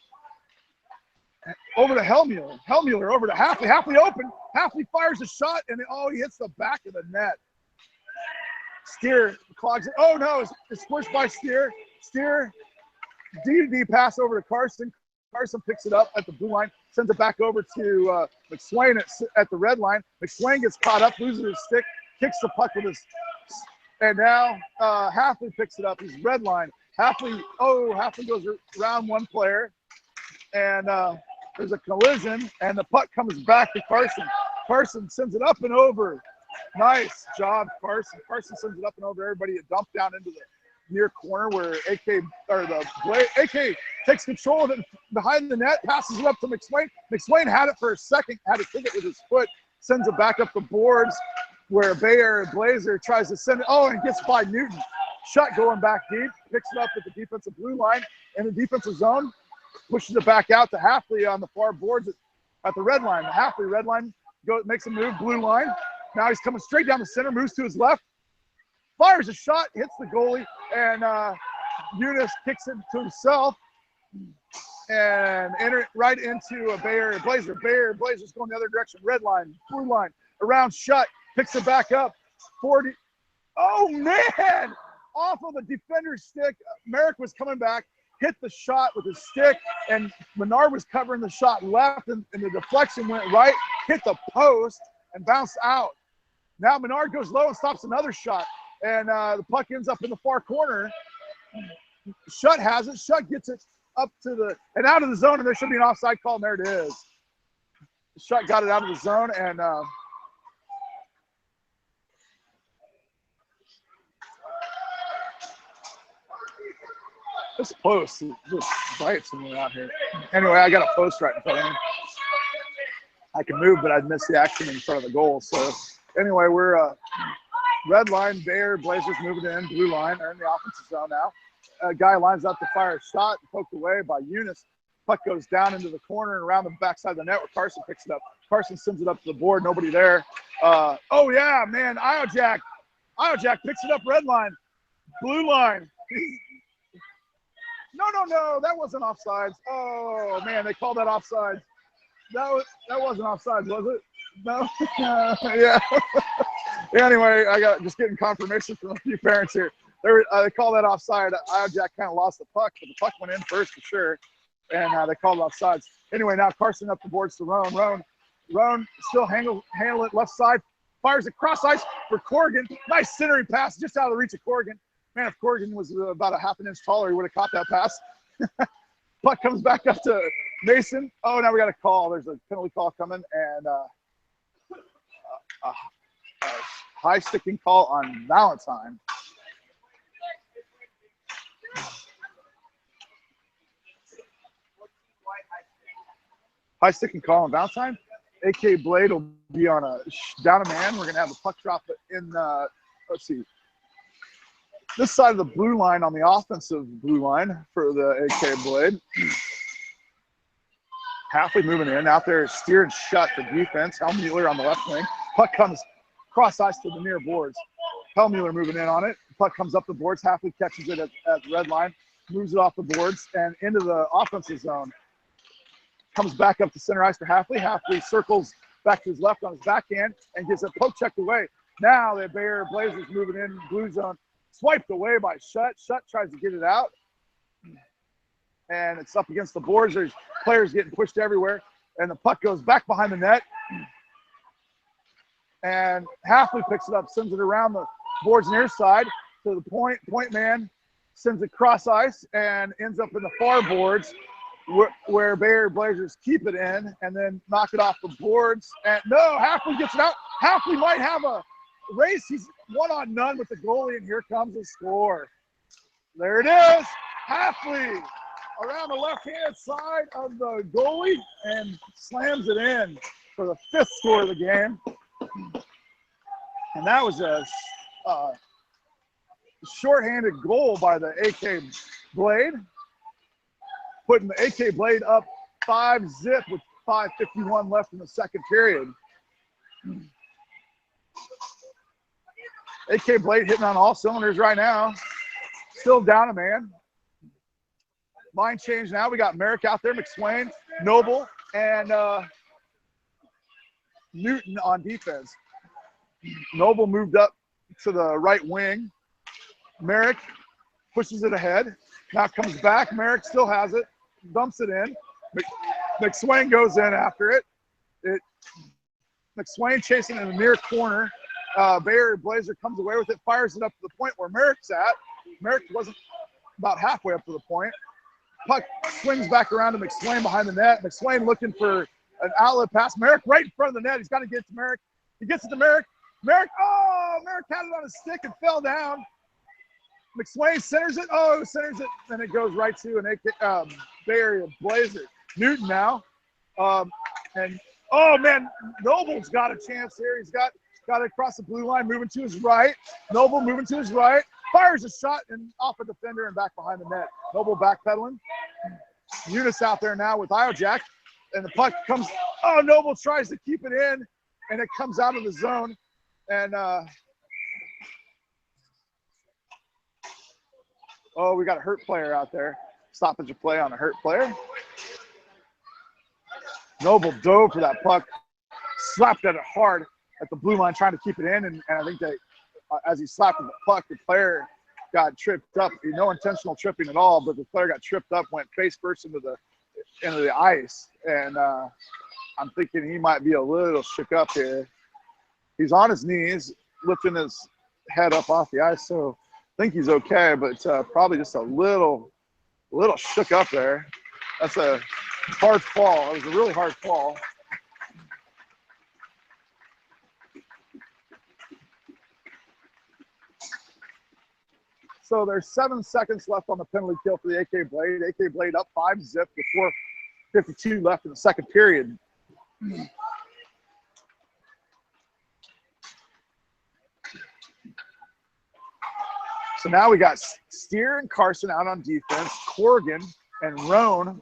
Over to Hellmuller. Hellmuller over to Halfley. Halfley open. Halfley fires a shot, and he hits the back of the net. Steer clogs it. Oh, no, it's squished by Steer. Steer, D-to-D pass over to Carson. Carson picks it up at the blue line, sends it back over to McSwain at the red line. McSwain gets caught up, loses his stick, kicks the puck with his – and now Halfley picks it up. He's red line. Halfley goes around one player, and there's a collision, and the puck comes back to Carson. Carson sends it up and over. Nice job, Carson. Carson sends it up and over. Everybody dumped down into the near corner where AK takes control of it behind the net, passes it up to McSwain. McSwain had it for a second, had to kick it with his foot, sends it back up the boards where Bay Area Blazer tries to send it. Oh, and gets by Newton. Shutt going back deep, picks it up at the defensive blue line in the defensive zone, pushes it back out to Halfley on the far boards at the red line. The Halfley red line makes a move, blue line. Now he's coming straight down the center, moves to his left, fires a shot, hits the goalie, and Eunice kicks it to himself and enter right into a Bay Area Blazer. Bay Area Blazers going the other direction, red line, blue line, around Shutt, picks it back up, 40. Oh, man! Off of the defender's stick. Merrick was coming back, hit the shot with his stick, and Menard was covering the shot left, and the deflection went right, hit the post, and bounced out. Now Menard goes low and stops another shot, and the puck ends up in the far corner. Shutt has it. Shutt gets it up to and out of the zone, and there should be an offside call, and there it is. Shutt got it out of the zone, and this post just bites me out here. Anyway, I got a post right in front of me. I can move, but I'd miss the action in front of the goal. So anyway, we're red line, Bay Area Blazers moving in, blue line. They're in the offensive zone now. A guy lines up to fire a shot, poked away by Eunice. Puck goes down into the corner and around the backside of the net where Carson picks it up. Carson sends it up to the board. Nobody there. Oh, yeah, man. Iojack picks it up red line. Blue line. No. That wasn't offsides. Oh, man. They called that offsides. That wasn't offsides, was it? No? Yeah. Anyway, I got just getting confirmation from a few parents here. They called that offside. Iojack kind of lost the puck, but the puck went in first for sure. And they called it offsides. Anyway, now Carson up the boards to Roan. Roan still handle it left side. Fires it cross ice for Corrigan. Nice centering pass just out of the reach of Corrigan. Man, if Corrigan was about a half an inch taller, he would have caught that pass. Puck comes back up to Mason. Oh, now we got a call. There's a penalty call coming, and a high sticking call on Valentine. High sticking call on Valentine. AK Blade will be on a down a man. We're going to have the puck drop in, let's see, this side of the blue line on the offensive blue line for the AK Blade. Halfway moving in, out there steered shut for defense. Hellmuller on the left wing. Puck comes cross ice to the near boards. Hellmuller moving in on it. Puck comes up the boards. Halfway catches it at the red line, moves it off the boards and into the offensive zone. Comes back up to center ice for Halfley. Halfley circles back to his left on his backhand and gets a poke checked away. Now the Bear Blazers moving in blue zone. Swiped away by Shutt. Shutt tries to get it out. And it's up against the boards. There's players getting pushed everywhere. And the puck goes back behind the net. And Halfley picks it up, sends it around the boards near side to the point. Point man sends it cross ice and ends up in the far boards, where Bear Blazers keep it in and then knock it off the boards. And no, Halfley gets it out. Halfley might have a race. He's 1-on-none with the goalie, and here comes the score. There it is. Halfley around the left-hand side of the goalie and slams it in for the 5th score of the game. And that was a shorthanded goal by the AK Blade, putting the AK Blade up 5-0 with 5:51 left in the second period. AK Blade hitting on all cylinders right now. Still down a man. Line change now. We got Merrick out there, McSwain, Noble, and Newton on defense. Noble moved up to the right wing. Merrick pushes it ahead. Now comes back. Merrick still has it. Dumps it in. McSwain goes in after it. McSwain chasing in the near corner. Bear Blazer comes away with it, fires it up to the point where Merrick's at. Merrick wasn't about halfway up to the point. Puck swings back around to McSwain behind the net. McSwain looking for an outlet pass. Merrick right in front of the net. He's got to get it to Merrick. He gets it to Merrick. Merrick had it on his stick and fell down. McSwain centers it. Centers it, and it goes right to an Bay Area Blazer. Newton now. And Noble's got a chance here. He's got it across the blue line, moving to his right. Noble moving to his right. Fires a shot and off a defender and back behind the net. Noble backpedaling. Eunice out there now with Iojack. And the puck comes. Noble tries to keep it in, and it comes out of the zone. And we got a hurt player out there. Stoppage of play on a hurt player. Noble dove for that puck, slapped at it hard at the blue line, trying to keep it in. And I think that as he slapped at the puck, the player got tripped up. No intentional tripping at all, but the player got tripped up, went face first into the ice. And I'm thinking he might be a little shook up here. He's on his knees, lifting his head up off the ice, so I think he's okay, but probably just a little shook up there. That's a hard fall. It was a really hard fall. So there's 7 seconds left on the penalty kill for the AK Blade. AK Blade up 5-0 with 4:52 left in the second period. So now we got Steer and Carson out on defense, Corrigan and Roan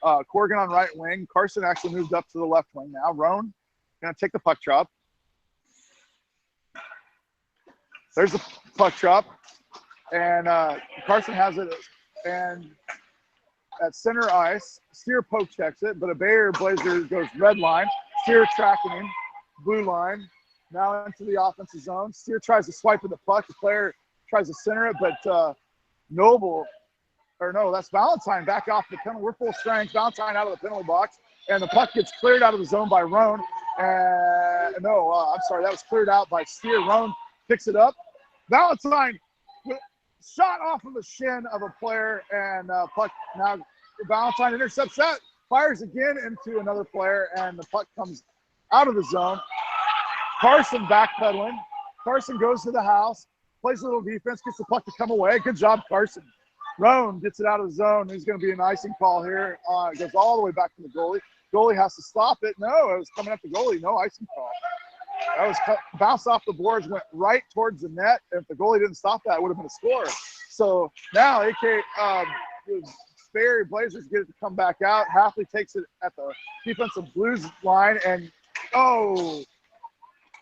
Corrigan on right wing. Carson actually moved up to the left wing now. Roan going to take the puck drop. There's the puck drop. And Carson has it. And at center ice, Steer poke checks it, but a Bayer Blazer goes red line. Steer tracking him, blue line. Now into the offensive zone. Steer tries to swipe at the puck. The player tries to center it, but that's Valentine back off the penalty. We're full strength. Valentine out of the penalty box, and the puck gets cleared out of the zone by Roan. I'm sorry, that was cleared out by Steer. Roan picks it up. Valentine shot off of the shin of a player, and puck now. Valentine intercepts that, fires again into another player, and the puck comes out of the zone. Carson backpedaling. Carson goes to the house, plays a little defense, gets the puck to come away. Good job, Carson. Roan gets it out of the zone. There's going to be an icing call here. It goes all the way back to the goalie. Goalie has to stop it. No, it was coming at the goalie. No icing call. That was bounced off the boards, went right towards the net. If the goalie didn't stop that, it would have been a score. So now Barry Blazers get it to come back out. Halfley takes it at the defensive Blues line, and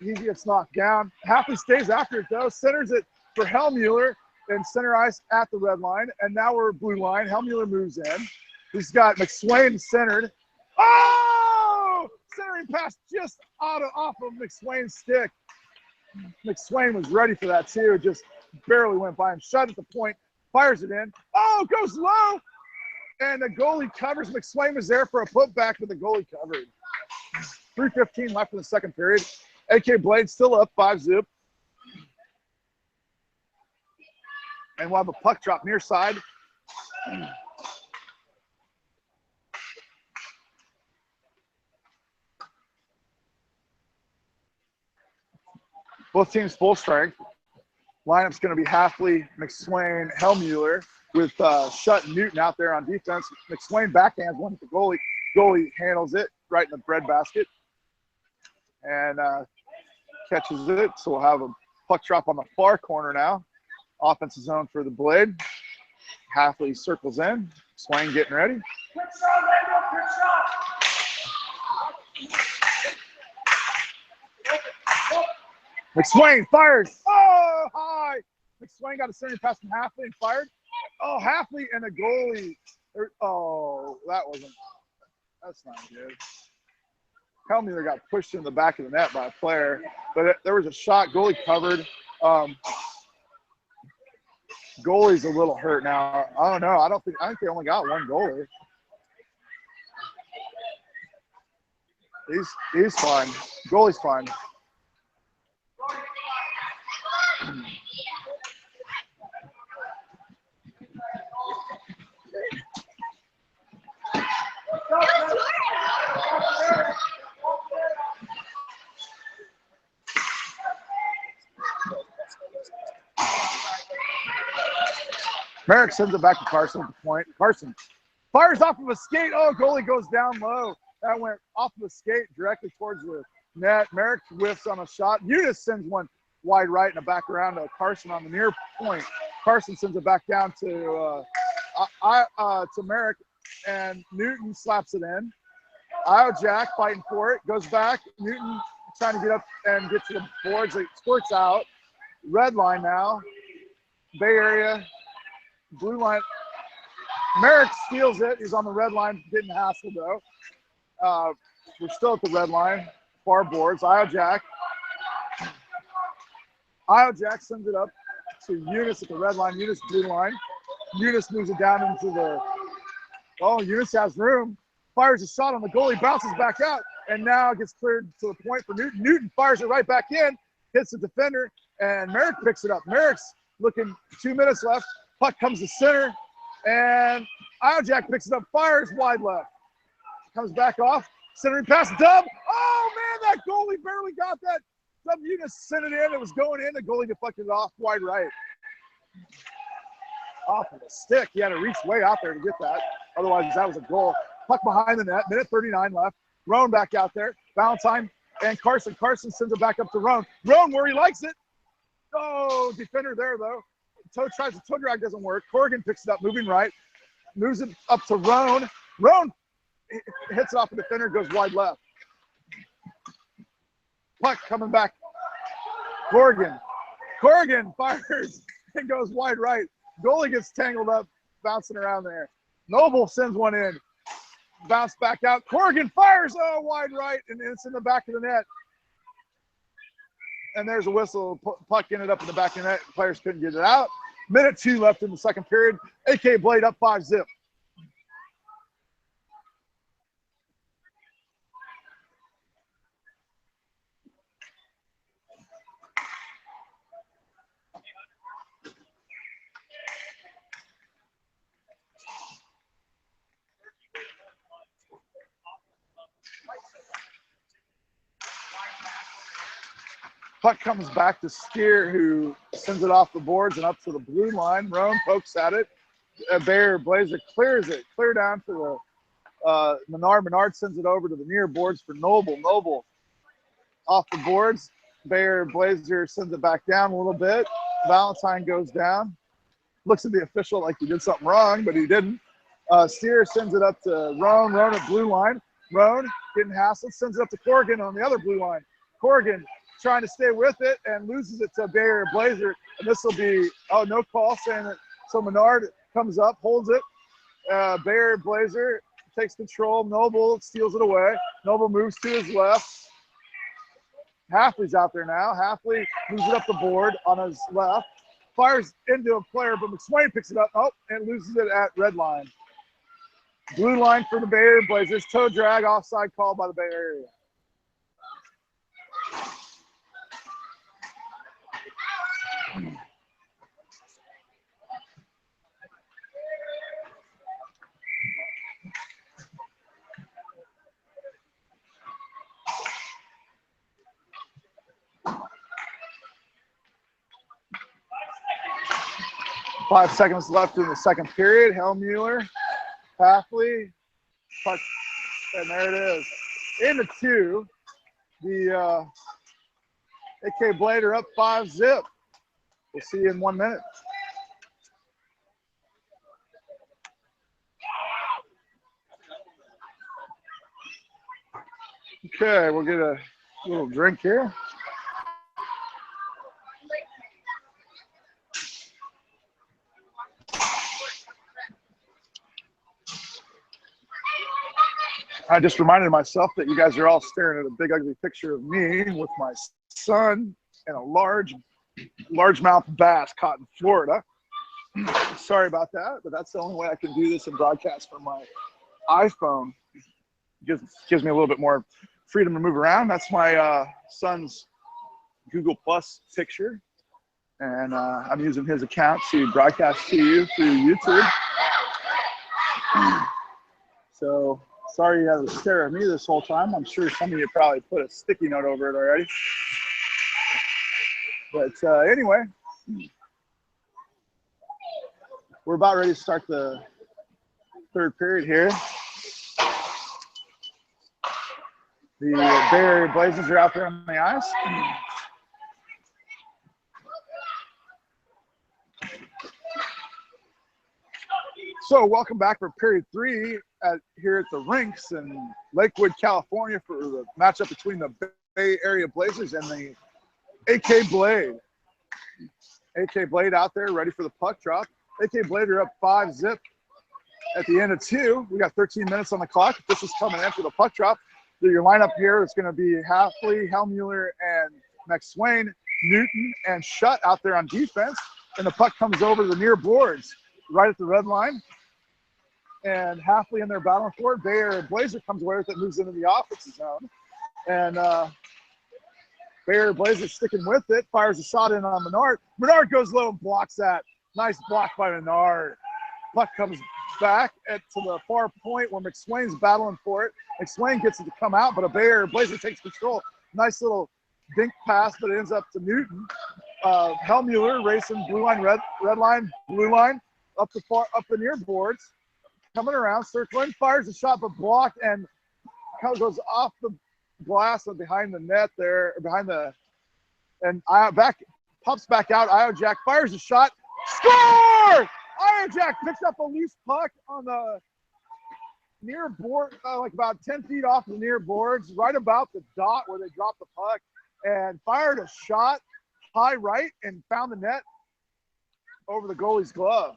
he gets knocked down. Halfley stays after it, though. Centers it for Hellmuller and center ice at the red line. And now we're blue line. Hellmuller moves in. He's got McSwain centered. Oh! Centering pass just off of McSwain's stick. McSwain was ready for that, too. Just barely went by him. Shot at the point. Fires it in. Oh, goes low. And the goalie covers. McSwain was there for a putback, but the goalie covered. 3:15 left in the second period. AK Blade still up 5-zip. And we'll have a puck drop near side. Both teams full strength. Lineup's going to be Halfley, McSwain, Hellmuller with Shutt and Newton out there on defense. McSwain backhands one at the goalie. Goalie handles it right in the breadbasket and catches it. So we'll have a puck drop on the far corner now. Offensive zone for the Blade. Halfley circles in. Swain getting ready. McSwain fires. Oh, high. McSwain got a centering pass from Halfley and fired. Oh, Halfley and a goalie. That's not good. Hellmuller got pushed in the back of the net by a player, but there was a shot. Goalie covered. Goalie's a little hurt now. I don't know. I think they only got one goalie. He's fine. Goalie's fine. Merrick sends it back to Carson at the point. Carson fires off of a skate. Oh, goalie goes down low. That went off of the skate directly towards the net. Merrick whiffs on a shot. Eunice sends one wide right and a back around to Carson on the near point. Carson sends it back down to Merrick, and Newton slaps it in. Jack fighting for it. Goes back. Newton trying to get up and get to the boards. It squirts out. Red line now. Bay Area. Blue line. Merrick steals it. He's on the red line. Didn't hassle, though. We're still at the red line. Far boards. Jack sends it up to Eunice at the red line. Eunice blue line. Eunice moves it down into the – Eunice has room. Fires a shot on the goalie. Bounces back out. And now gets cleared to the point for Newton. Newton fires it right back in. Hits the defender. And Merrick picks it up. Merrick's looking 2 minutes left. Puck comes to center, and Jack picks it up, fires wide left. Comes back off, centering pass, Dub. Oh, man, that goalie barely got that. Dub Eunice sent it in. It was going in. The goalie deflected it off wide right. Off of the stick. He had to reach way out there to get that. Otherwise, that was a goal. Puck behind the net. Minute 39 left. Roan back out there. Valentine and Carson. Carson sends it back up to Roan. Roan where he likes it. Oh, defender there, though. Tries the toe drag, doesn't work. Corrigan picks it up, moving right. Moves it up to Roan. Roan hits it off the defender, goes wide left. Puck coming back. Corrigan fires and goes wide right. Goalie gets tangled up, bouncing around there. Noble sends one in. Bounce back out. Corrigan fires, wide right, and it's in the back of the net. And there's a whistle. Puck ended up in the back of the net. Players couldn't get it out. Minute 2 left in the second period. AK Blade up 5-0. Puck comes back to Steer, who sends it off the boards and up to the blue line. Roan pokes at it. Bear Blazer clears it. Clear down to the Menard. Menard sends it over to the near boards for Noble. Noble off the boards. Bear Blazer sends it back down a little bit. Valentine goes down. Looks at the official like he did something wrong, but he didn't. Steer sends it up to Roan. Roan at blue line. Roan getting hassled. Sends it up to Corrigan on the other blue line. Corrigan trying to stay with it and loses it to Bear Blazer. And this will be, no call saying that. So Menard comes up, holds it. Bear Blazer takes control. Noble steals it away. Noble moves to his left. Halfley's out there now. Halfley moves it up the board on his left. Fires into a player, but McSwain picks it up. And loses it at red line. Blue line for the Bear Blazers. Toe drag, offside call by the Bay Area. Five seconds left in the second period. Hellmuller, Halfley, puck, and there it is. Into 2. The AK Blade are up 5-0. We'll see you in 1 minute. Okay, we'll get a little drink here. I just reminded myself that you guys are all staring at a big ugly picture of me with my son and a largemouth bass caught in Florida. Sorry about that, but that's the only way I can do this and broadcast from my iPhone. Gives me a little bit more freedom to move around. That's my son's Google Plus picture, and I'm using his account to broadcast to you through YouTube. So sorry you had to stare at me this whole time. I'm sure some of you probably put a sticky note over it already. But anyway, we're about ready to start the third period here. The Bay Area Blazers are out there on the ice. So welcome back for period 3 here at the rinks in Lakewood, California for the matchup between the Bay Area Blazers and the AK Blade. AK Blade out there ready for the puck drop. AK Blade are up 5-0 at the end of 2. We got 13 minutes on the clock. This is coming in for the puck drop. Your lineup here is going to be Halfley, Hellmuller, and McSwain, Newton, and Shutt out there on defense. And the puck comes over to the near boards right at the red line. And Halfley in there battling for it. Bay Area Blazer comes away with it, moves into the offensive zone. And Bay Area Blazer sticking with it, fires a shot in on Menard. Menard goes low and blocks that. Nice block by Menard. Puck comes back to the far point where McSwain's battling for it. McSwain gets it to come out, but a Bay Area Blazer takes control. Nice little dink pass, but it ends up to Newton. Hellmuller racing blue line, red line, blue line, up the near boards. Coming around, circling, fires a shot, but blocked and goes off the glass and behind the net there, pops back out. Io Jack fires a shot, score! Io Jack picks up a loose puck on the near board, like about 10 feet off the near boards, right about the dot where they dropped the puck, and fired a shot high right and found the net over the goalie's glove.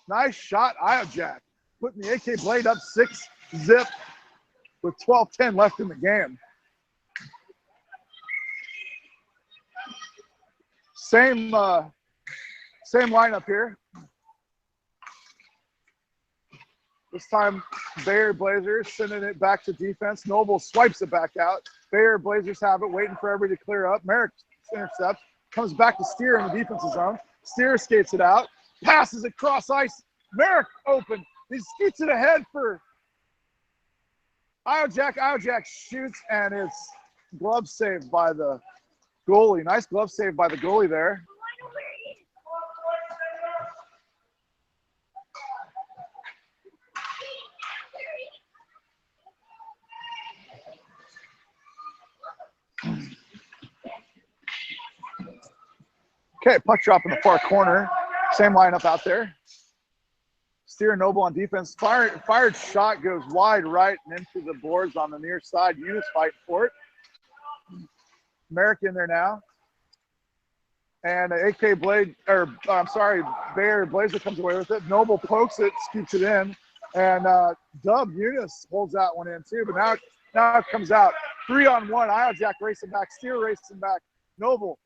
Nice shot, Iojack, putting the AK Blade up 6-zip with 12:10 left in the game. Same lineup here. This time, Bayer Blazers sending it back to defense. Noble swipes it back out. Bayer Blazers have it, waiting for everybody to clear up. Merrick intercepts, comes back to Steer in the defensive zone. Steer skates it out, passes it cross ice. Merrick open. He scoots it ahead for Iojack. Iojack shoots, and it's glove saved by the goalie. Nice glove save by the goalie there. Okay, puck drop in the far corner. Same lineup out there. Steer Noble on defense. Fired shot goes wide right and into the boards on the near side. Eunice fighting for it. Merrick in there now. And AK Blade, or I'm sorry, Bayer Blazer comes away with it. Noble pokes it, scoops it in. And Dub Eunice holds that one in too. But now it comes out. 3-on-1. Iojack racing back. Steer racing back. Noble.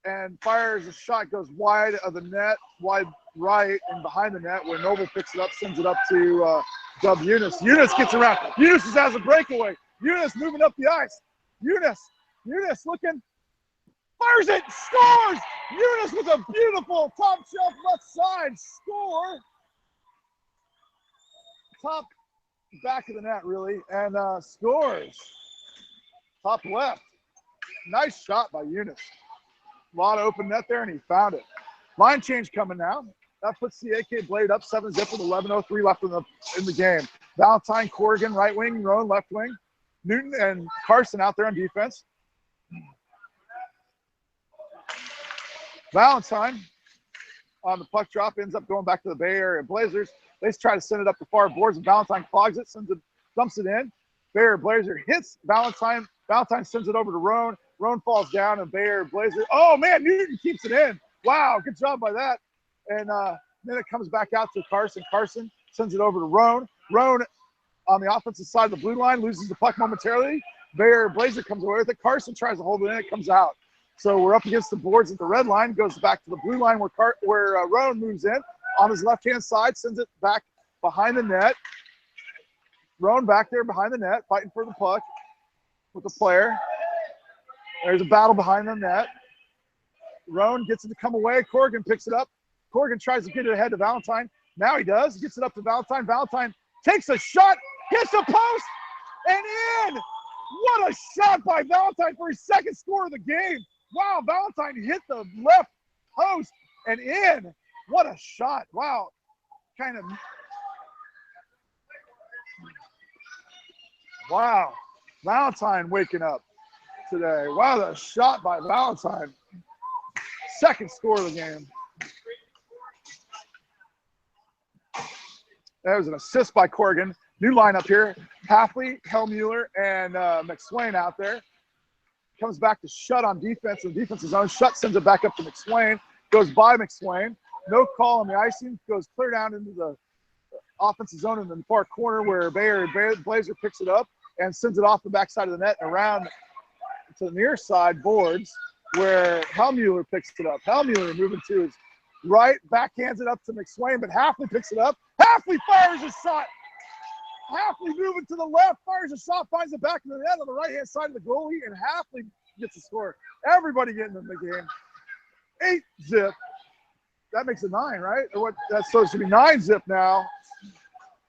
And fires a shot, goes wide of the net, wide right and behind the net where Noble picks it up, sends it up to Dub Eunice. Eunice gets around. Eunice has a breakaway. Eunice moving up the ice. Eunice looking, fires it, scores! Eunice with a beautiful top shelf left side score. Top back of the net, really, and scores. Top left. Nice shot by Eunice. A lot of open net there, and he found it. Line change coming now. That puts the AK Blade up 7-zip with 11:03 left in the game. Valentine, Corrigan, right wing, Roan, left wing. Newton and Carson out there on defense. Valentine on the puck drop ends up going back to the Bay Area Blazers. They try to send it up the far boards, and Valentine clogs it, dumps it in. Bay Area Blazer hits Valentine. Valentine sends it over to Roan. Roan falls down, and Bayer Blazer. Oh, man, Newton keeps it in. Wow, good job by that. And then it comes back out to Carson. Carson sends it over to Roan. Roan on the offensive side of the blue line loses the puck momentarily. Bayer Blazer comes away with it. Carson tries to hold it in. It comes out. So we're up against the boards at the red line. Goes back to the blue line where Roan moves in. On his left-hand side, sends it back behind the net. Roan back there behind the net, fighting for the puck with the player. There's a battle behind the net. Roan gets it to come away. Corrigan picks it up. Corrigan tries to get it ahead to Valentine. Now he does. He gets it up to Valentine. Valentine takes a shot, hits the post, and in. What a shot by Valentine for his second score of the game. Wow, Valentine hit the left post and in. What a shot. Wow. Kind of. Wow. Valentine waking up today. Wow, the shot by Valentine. Second score of the game. That was an assist by Corrigan. New lineup here. Halfley, Hellmuller, and McSwain out there. Comes back to Shutt on defense in the defensive zone. Shutt sends it back up to McSwain. Goes by McSwain. No call on the icing. Goes clear down into the offensive zone in the far corner where Bayer Blazer picks it up and sends it off the backside of the net and around to the near side boards where Hellmuller picks it up. Hellmuller moving to his right, backhands it up to McSwain, but Halfley picks it up. Halfley fires a shot. Halfley moving to the left, fires a shot, finds the back of the net on the right-hand side of the goalie, and Halfley gets a score. Everybody getting in the game. 8-zip. That makes it 9, right? Or what? That's supposed to be 9-zip now.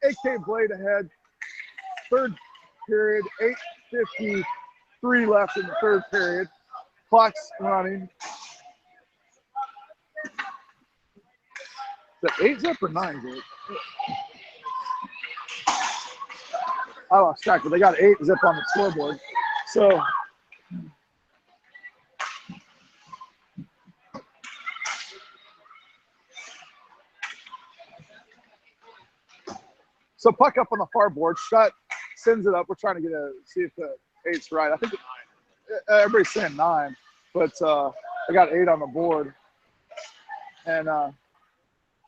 AK Blade ahead. Third period, 8:53 left in the third period. Clock's running. Is that 8-zip or 9-zip? I lost track, but they got 8-zip on the scoreboard. So So puck up on the far board. Shutt sends it up. We're trying to see if the 8's right. I think everybody's saying 9, but I got 8 on the board. And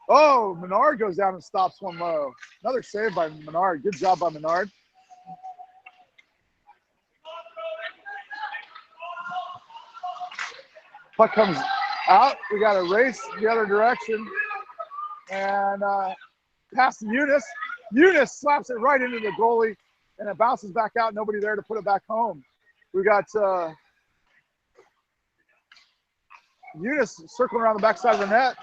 Menard goes down and stops one low. Another save by Menard. Good job by Menard. Puck comes out. We got to race the other direction. And pass to Eunice. Eunice slaps it right into the goalie, and it bounces back out. Nobody there to put it back home. We got Eunice circling around the backside of the net.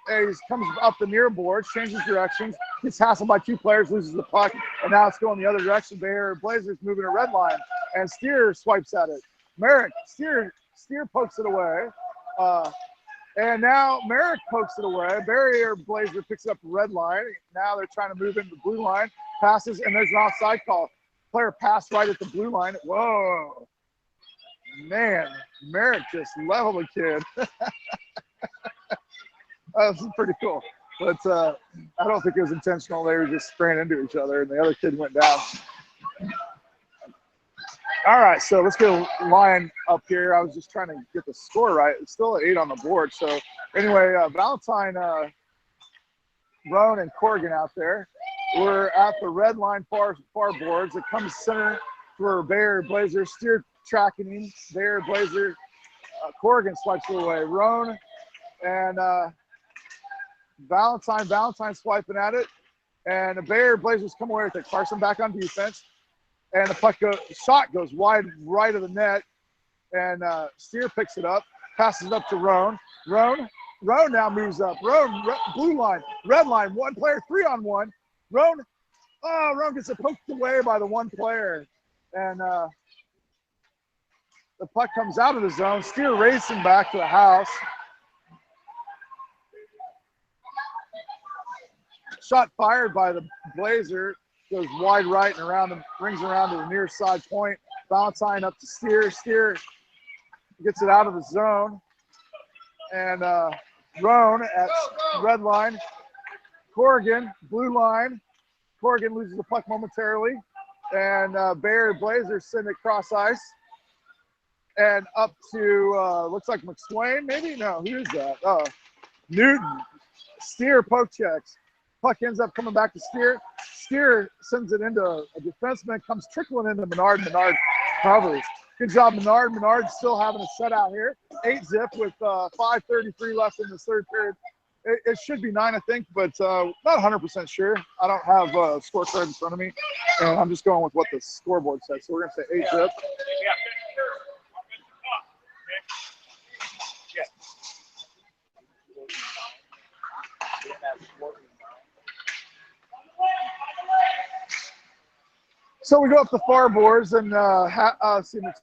And he comes up the near board, changes directions, gets hassled by 2 players, loses the puck, and now it's going the other direction. Bayer Blazers moving a red line, and Steer swipes at it. Merrick, Steer pokes it away. And now Merrick pokes it away. Barrier Blazer picks it up the red line. Now they're trying to move into the blue line. Passes, and there's an offside call. Player passed right at the blue line. Whoa. Man, Merrick just leveled the kid. That was pretty cool. But I don't think it was intentional. They were just spraying into each other, and the other kid went down. All right, so let's get a line up here. I was just trying to get the score right. It's still an 8 on the board. So anyway, Valentine, Roan, and Corrigan out there. We're at the red line far boards. It comes center for Bayer Blazer. Steer tracking him. Bayer Blazer. Corrigan swipes it away. Roan and Valentine swiping at it. And the Bayer Blazers come away with it. Carson back on defense. And the shot goes wide right of the net. And Steer picks it up, passes it up to Roan. Roan now moves up. Roan, blue line, red line, 1 player, 3-on-1. Roan gets it poked away by the 1 player. And the puck comes out of the zone. Steer racing back to the house. Shot fired by the Blazer. Goes wide right and around and rings around to the near side point. Valentine up to Steer. Steer gets it out of the zone. And Roan at red line. Corrigan, blue line. Corrigan loses the puck momentarily. And Bayer Blazers send it cross ice. And up to, looks like McSwain, maybe? No, who is that? Newton. Steer poke checks. Puck ends up coming back to Steer. Steer sends it into a defenseman, comes trickling into Menard. Menard covers. Good job, Menard. Menard's still having a shutout here. 8-zip with 5:33 left in the third period. It should be 9, I think, but not 100% sure. I don't have a scorecard in front of me, and I'm just going with what the scoreboard says. So we're going to say 8-zip. So we go up the far boards, and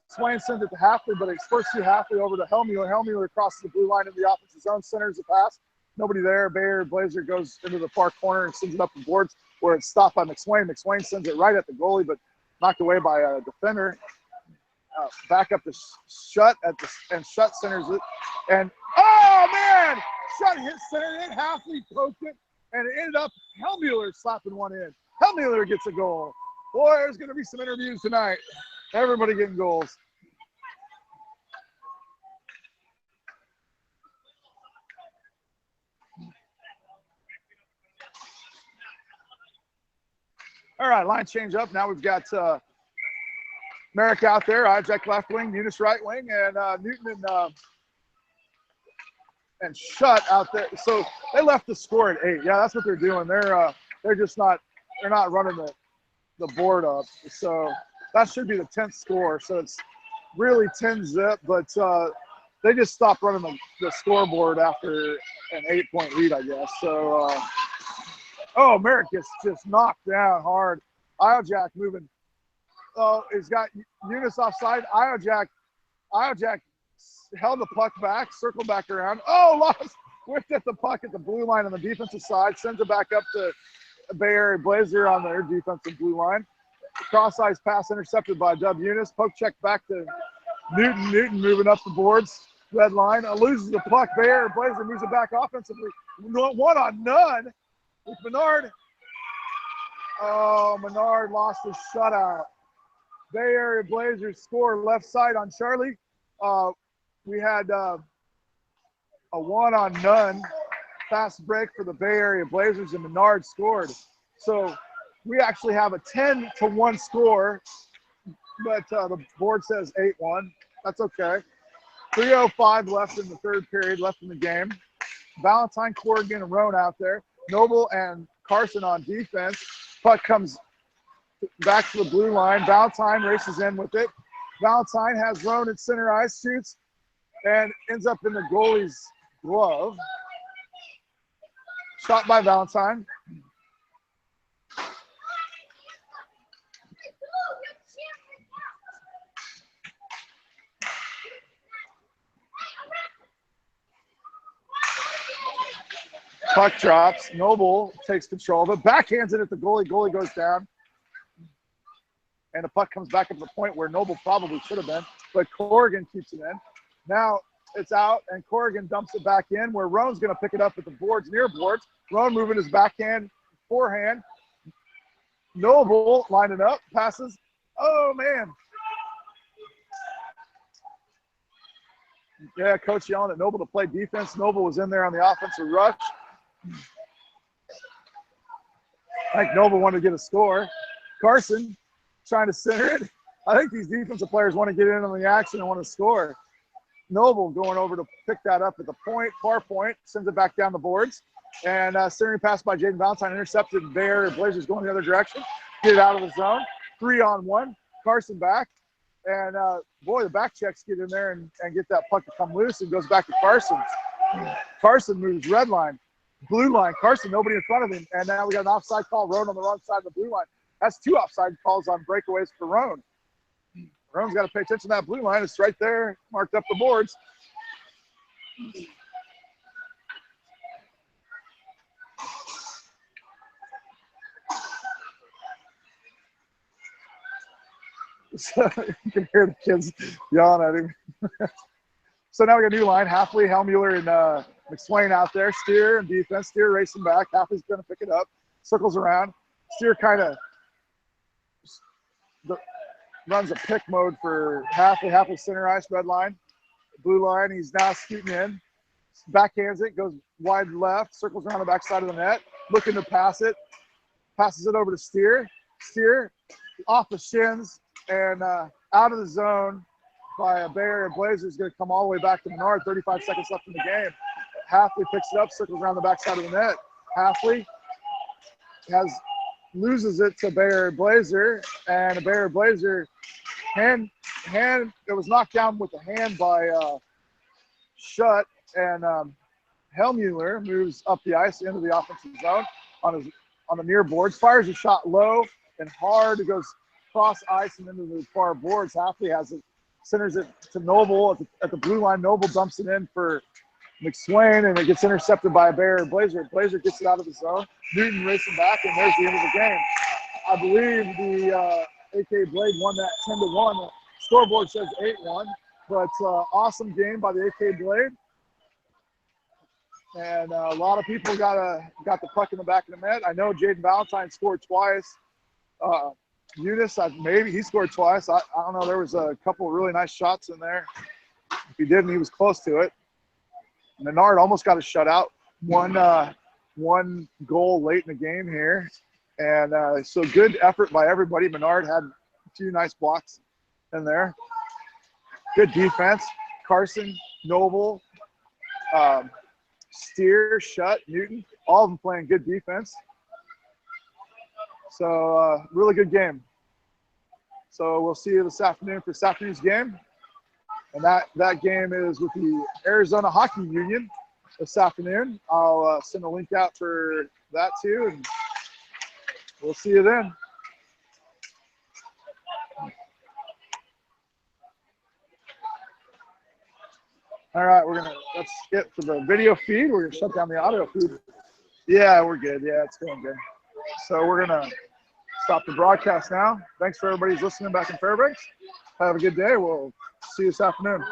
Swain sends it to Halfley, but it's first to Halfley over to Helmuler. Helmuler crosses the blue line in the offensive zone, centers the pass. Nobody there. Bayer Blazer goes into the far corner and sends it up the boards where it's stopped by McSwain. McSwain sends it right at the goalie, but knocked away by a defender. Back up to Shutt and Shutt centers it. And, oh, man! Shutt hit center in. Halfley poked it, and it ended up Helmuler slapping one in. Helmuler gets a goal. Boy, there's going to be some interviews tonight. Everybody getting goals. All right, line change up. Now we've got Merrick out there, Ijak left wing, Eunice right wing, and Newton and Shutt out there. So they left the score at 8. Yeah, that's what they're doing. They're just not running the board up. So that should be the 10th score. So it's really 10-zip, but they just stopped running the scoreboard after an 8-point lead, I guess. So, Merrick gets just knocked down hard. Ijak moving. Oh, he's got Eunice offside. Ijak held the puck back, circled back around. Oh, lost. Whipped at the puck at the blue line on the defensive side. Sends it back up to Bayer Blazer on their defensive blue line. Cross-ice pass intercepted by Dub Eunice. Poke check back to Newton. Newton moving up the boards. Red line. Loses the puck. Bayer Blazer moves it back offensively. 1-on-none with Menard. Oh, Menard lost his shutout. Bay Area Blazers score left side on Charlie. We had a 1-on-none fast break for the Bay Area Blazers, and Menard scored. So we actually have a 10-1 score, but the board says 8-1. That's okay. 3:05 left in the third period, left in the game. Valentine, Corrigan, and Roan out there. Noble and Carson on defense. Puck comes back to the blue line. Valentine races in with it. Valentine has Roan at center ice, shoots, and ends up in the goalie's glove. Shot by Valentine. Puck drops. Noble takes control of it. Backhands it at the goalie. Goalie goes down. And the puck comes back up to the point where Noble probably should have been. But Corrigan keeps it in. Now it's out, and Corrigan dumps it back in where Roan's going to pick it up at the boards, near boards. Roan moving his backhand, forehand. Noble lining up, passes. Oh, man. Yeah, coach yelling at Noble to play defense. Noble was in there on the offensive rush. I think Noble wanted to get a score. Carson trying to center it. I think these defensive players want to get in on the action and want to score. Noble going over to pick that up at the point, far point, sends it back down the boards. And centering pass by Jaden Valentine, intercepted. Bay Area Blazers going the other direction. Get it out of the zone. 3-on-1. Carson back. And, boy, the back checks get in there and get that puck to come loose, and goes back to Carson. Carson moves red line, blue line. Carson, nobody in front of him. And now we got an offside call. Roan on the wrong side of the blue line. That's 2 offside calls on breakaways for Roan. Roan's got to pay attention to that blue line. It's right there, marked up the boards. So you can hear the kids yelling at him. So now we got a new line. Halfley, Hellmuller, and McSwain out there. Steer and defense. Steer racing back. Halfley's going to pick it up. Circles around. Steer kind of runs a pick mode for Halfley. Halfley center ice, red line. Blue line. He's now scooting in. Backhands it. Goes wide left. Circles around the backside of the net. Looking to pass it. Passes it over to Steer. Steer off the shins and out of the zone by a Bay Area Blazers. Going to come all the way back to Menard. 35 seconds left in the game. Halfley picks it up, circles around the backside of the net. Halfley loses it to Bay Area Blazer, and a Bay Area Blazer hand. It was knocked down with the hand by Shutt, and Hellmuller moves up the ice into the offensive zone on the near boards. Fires a shot low and hard. It goes cross ice and into the far boards. Halfley has it, centers it to Noble at the blue line. Noble dumps it in for McSwain, and it gets intercepted by a Bay Area Blazer. Blazer gets it out of the zone. Newton racing back, and there's the end of the game. I believe the AK Blade won that 10-1. The scoreboard says 8-1, but awesome game by the AK Blade. And a lot of people got the puck in the back of the net. I know Jaden Valentine scored twice. Eunice, maybe he scored twice. I don't know. There was a couple of really nice shots in there. If he didn't, he was close to it. Menard almost got a shutout. One goal late in the game here. And so good effort by everybody. Menard had a few nice blocks in there. Good defense. Carson, Noble, Steer, Shutt, Newton, all of them playing good defense. So really good game. So we'll see you this afternoon for this afternoon's game. And that game is with the Arizona Hockey Union this afternoon. I'll send a link out for that too, and we'll see you then. All right, that's it for the video feed. We're gonna shut down the audio feed. Yeah, we're good. Yeah, it's going good. So we're gonna stop the broadcast now. Thanks for everybody who's listening back in Fairbanks. Have a good day. We'll see you this afternoon.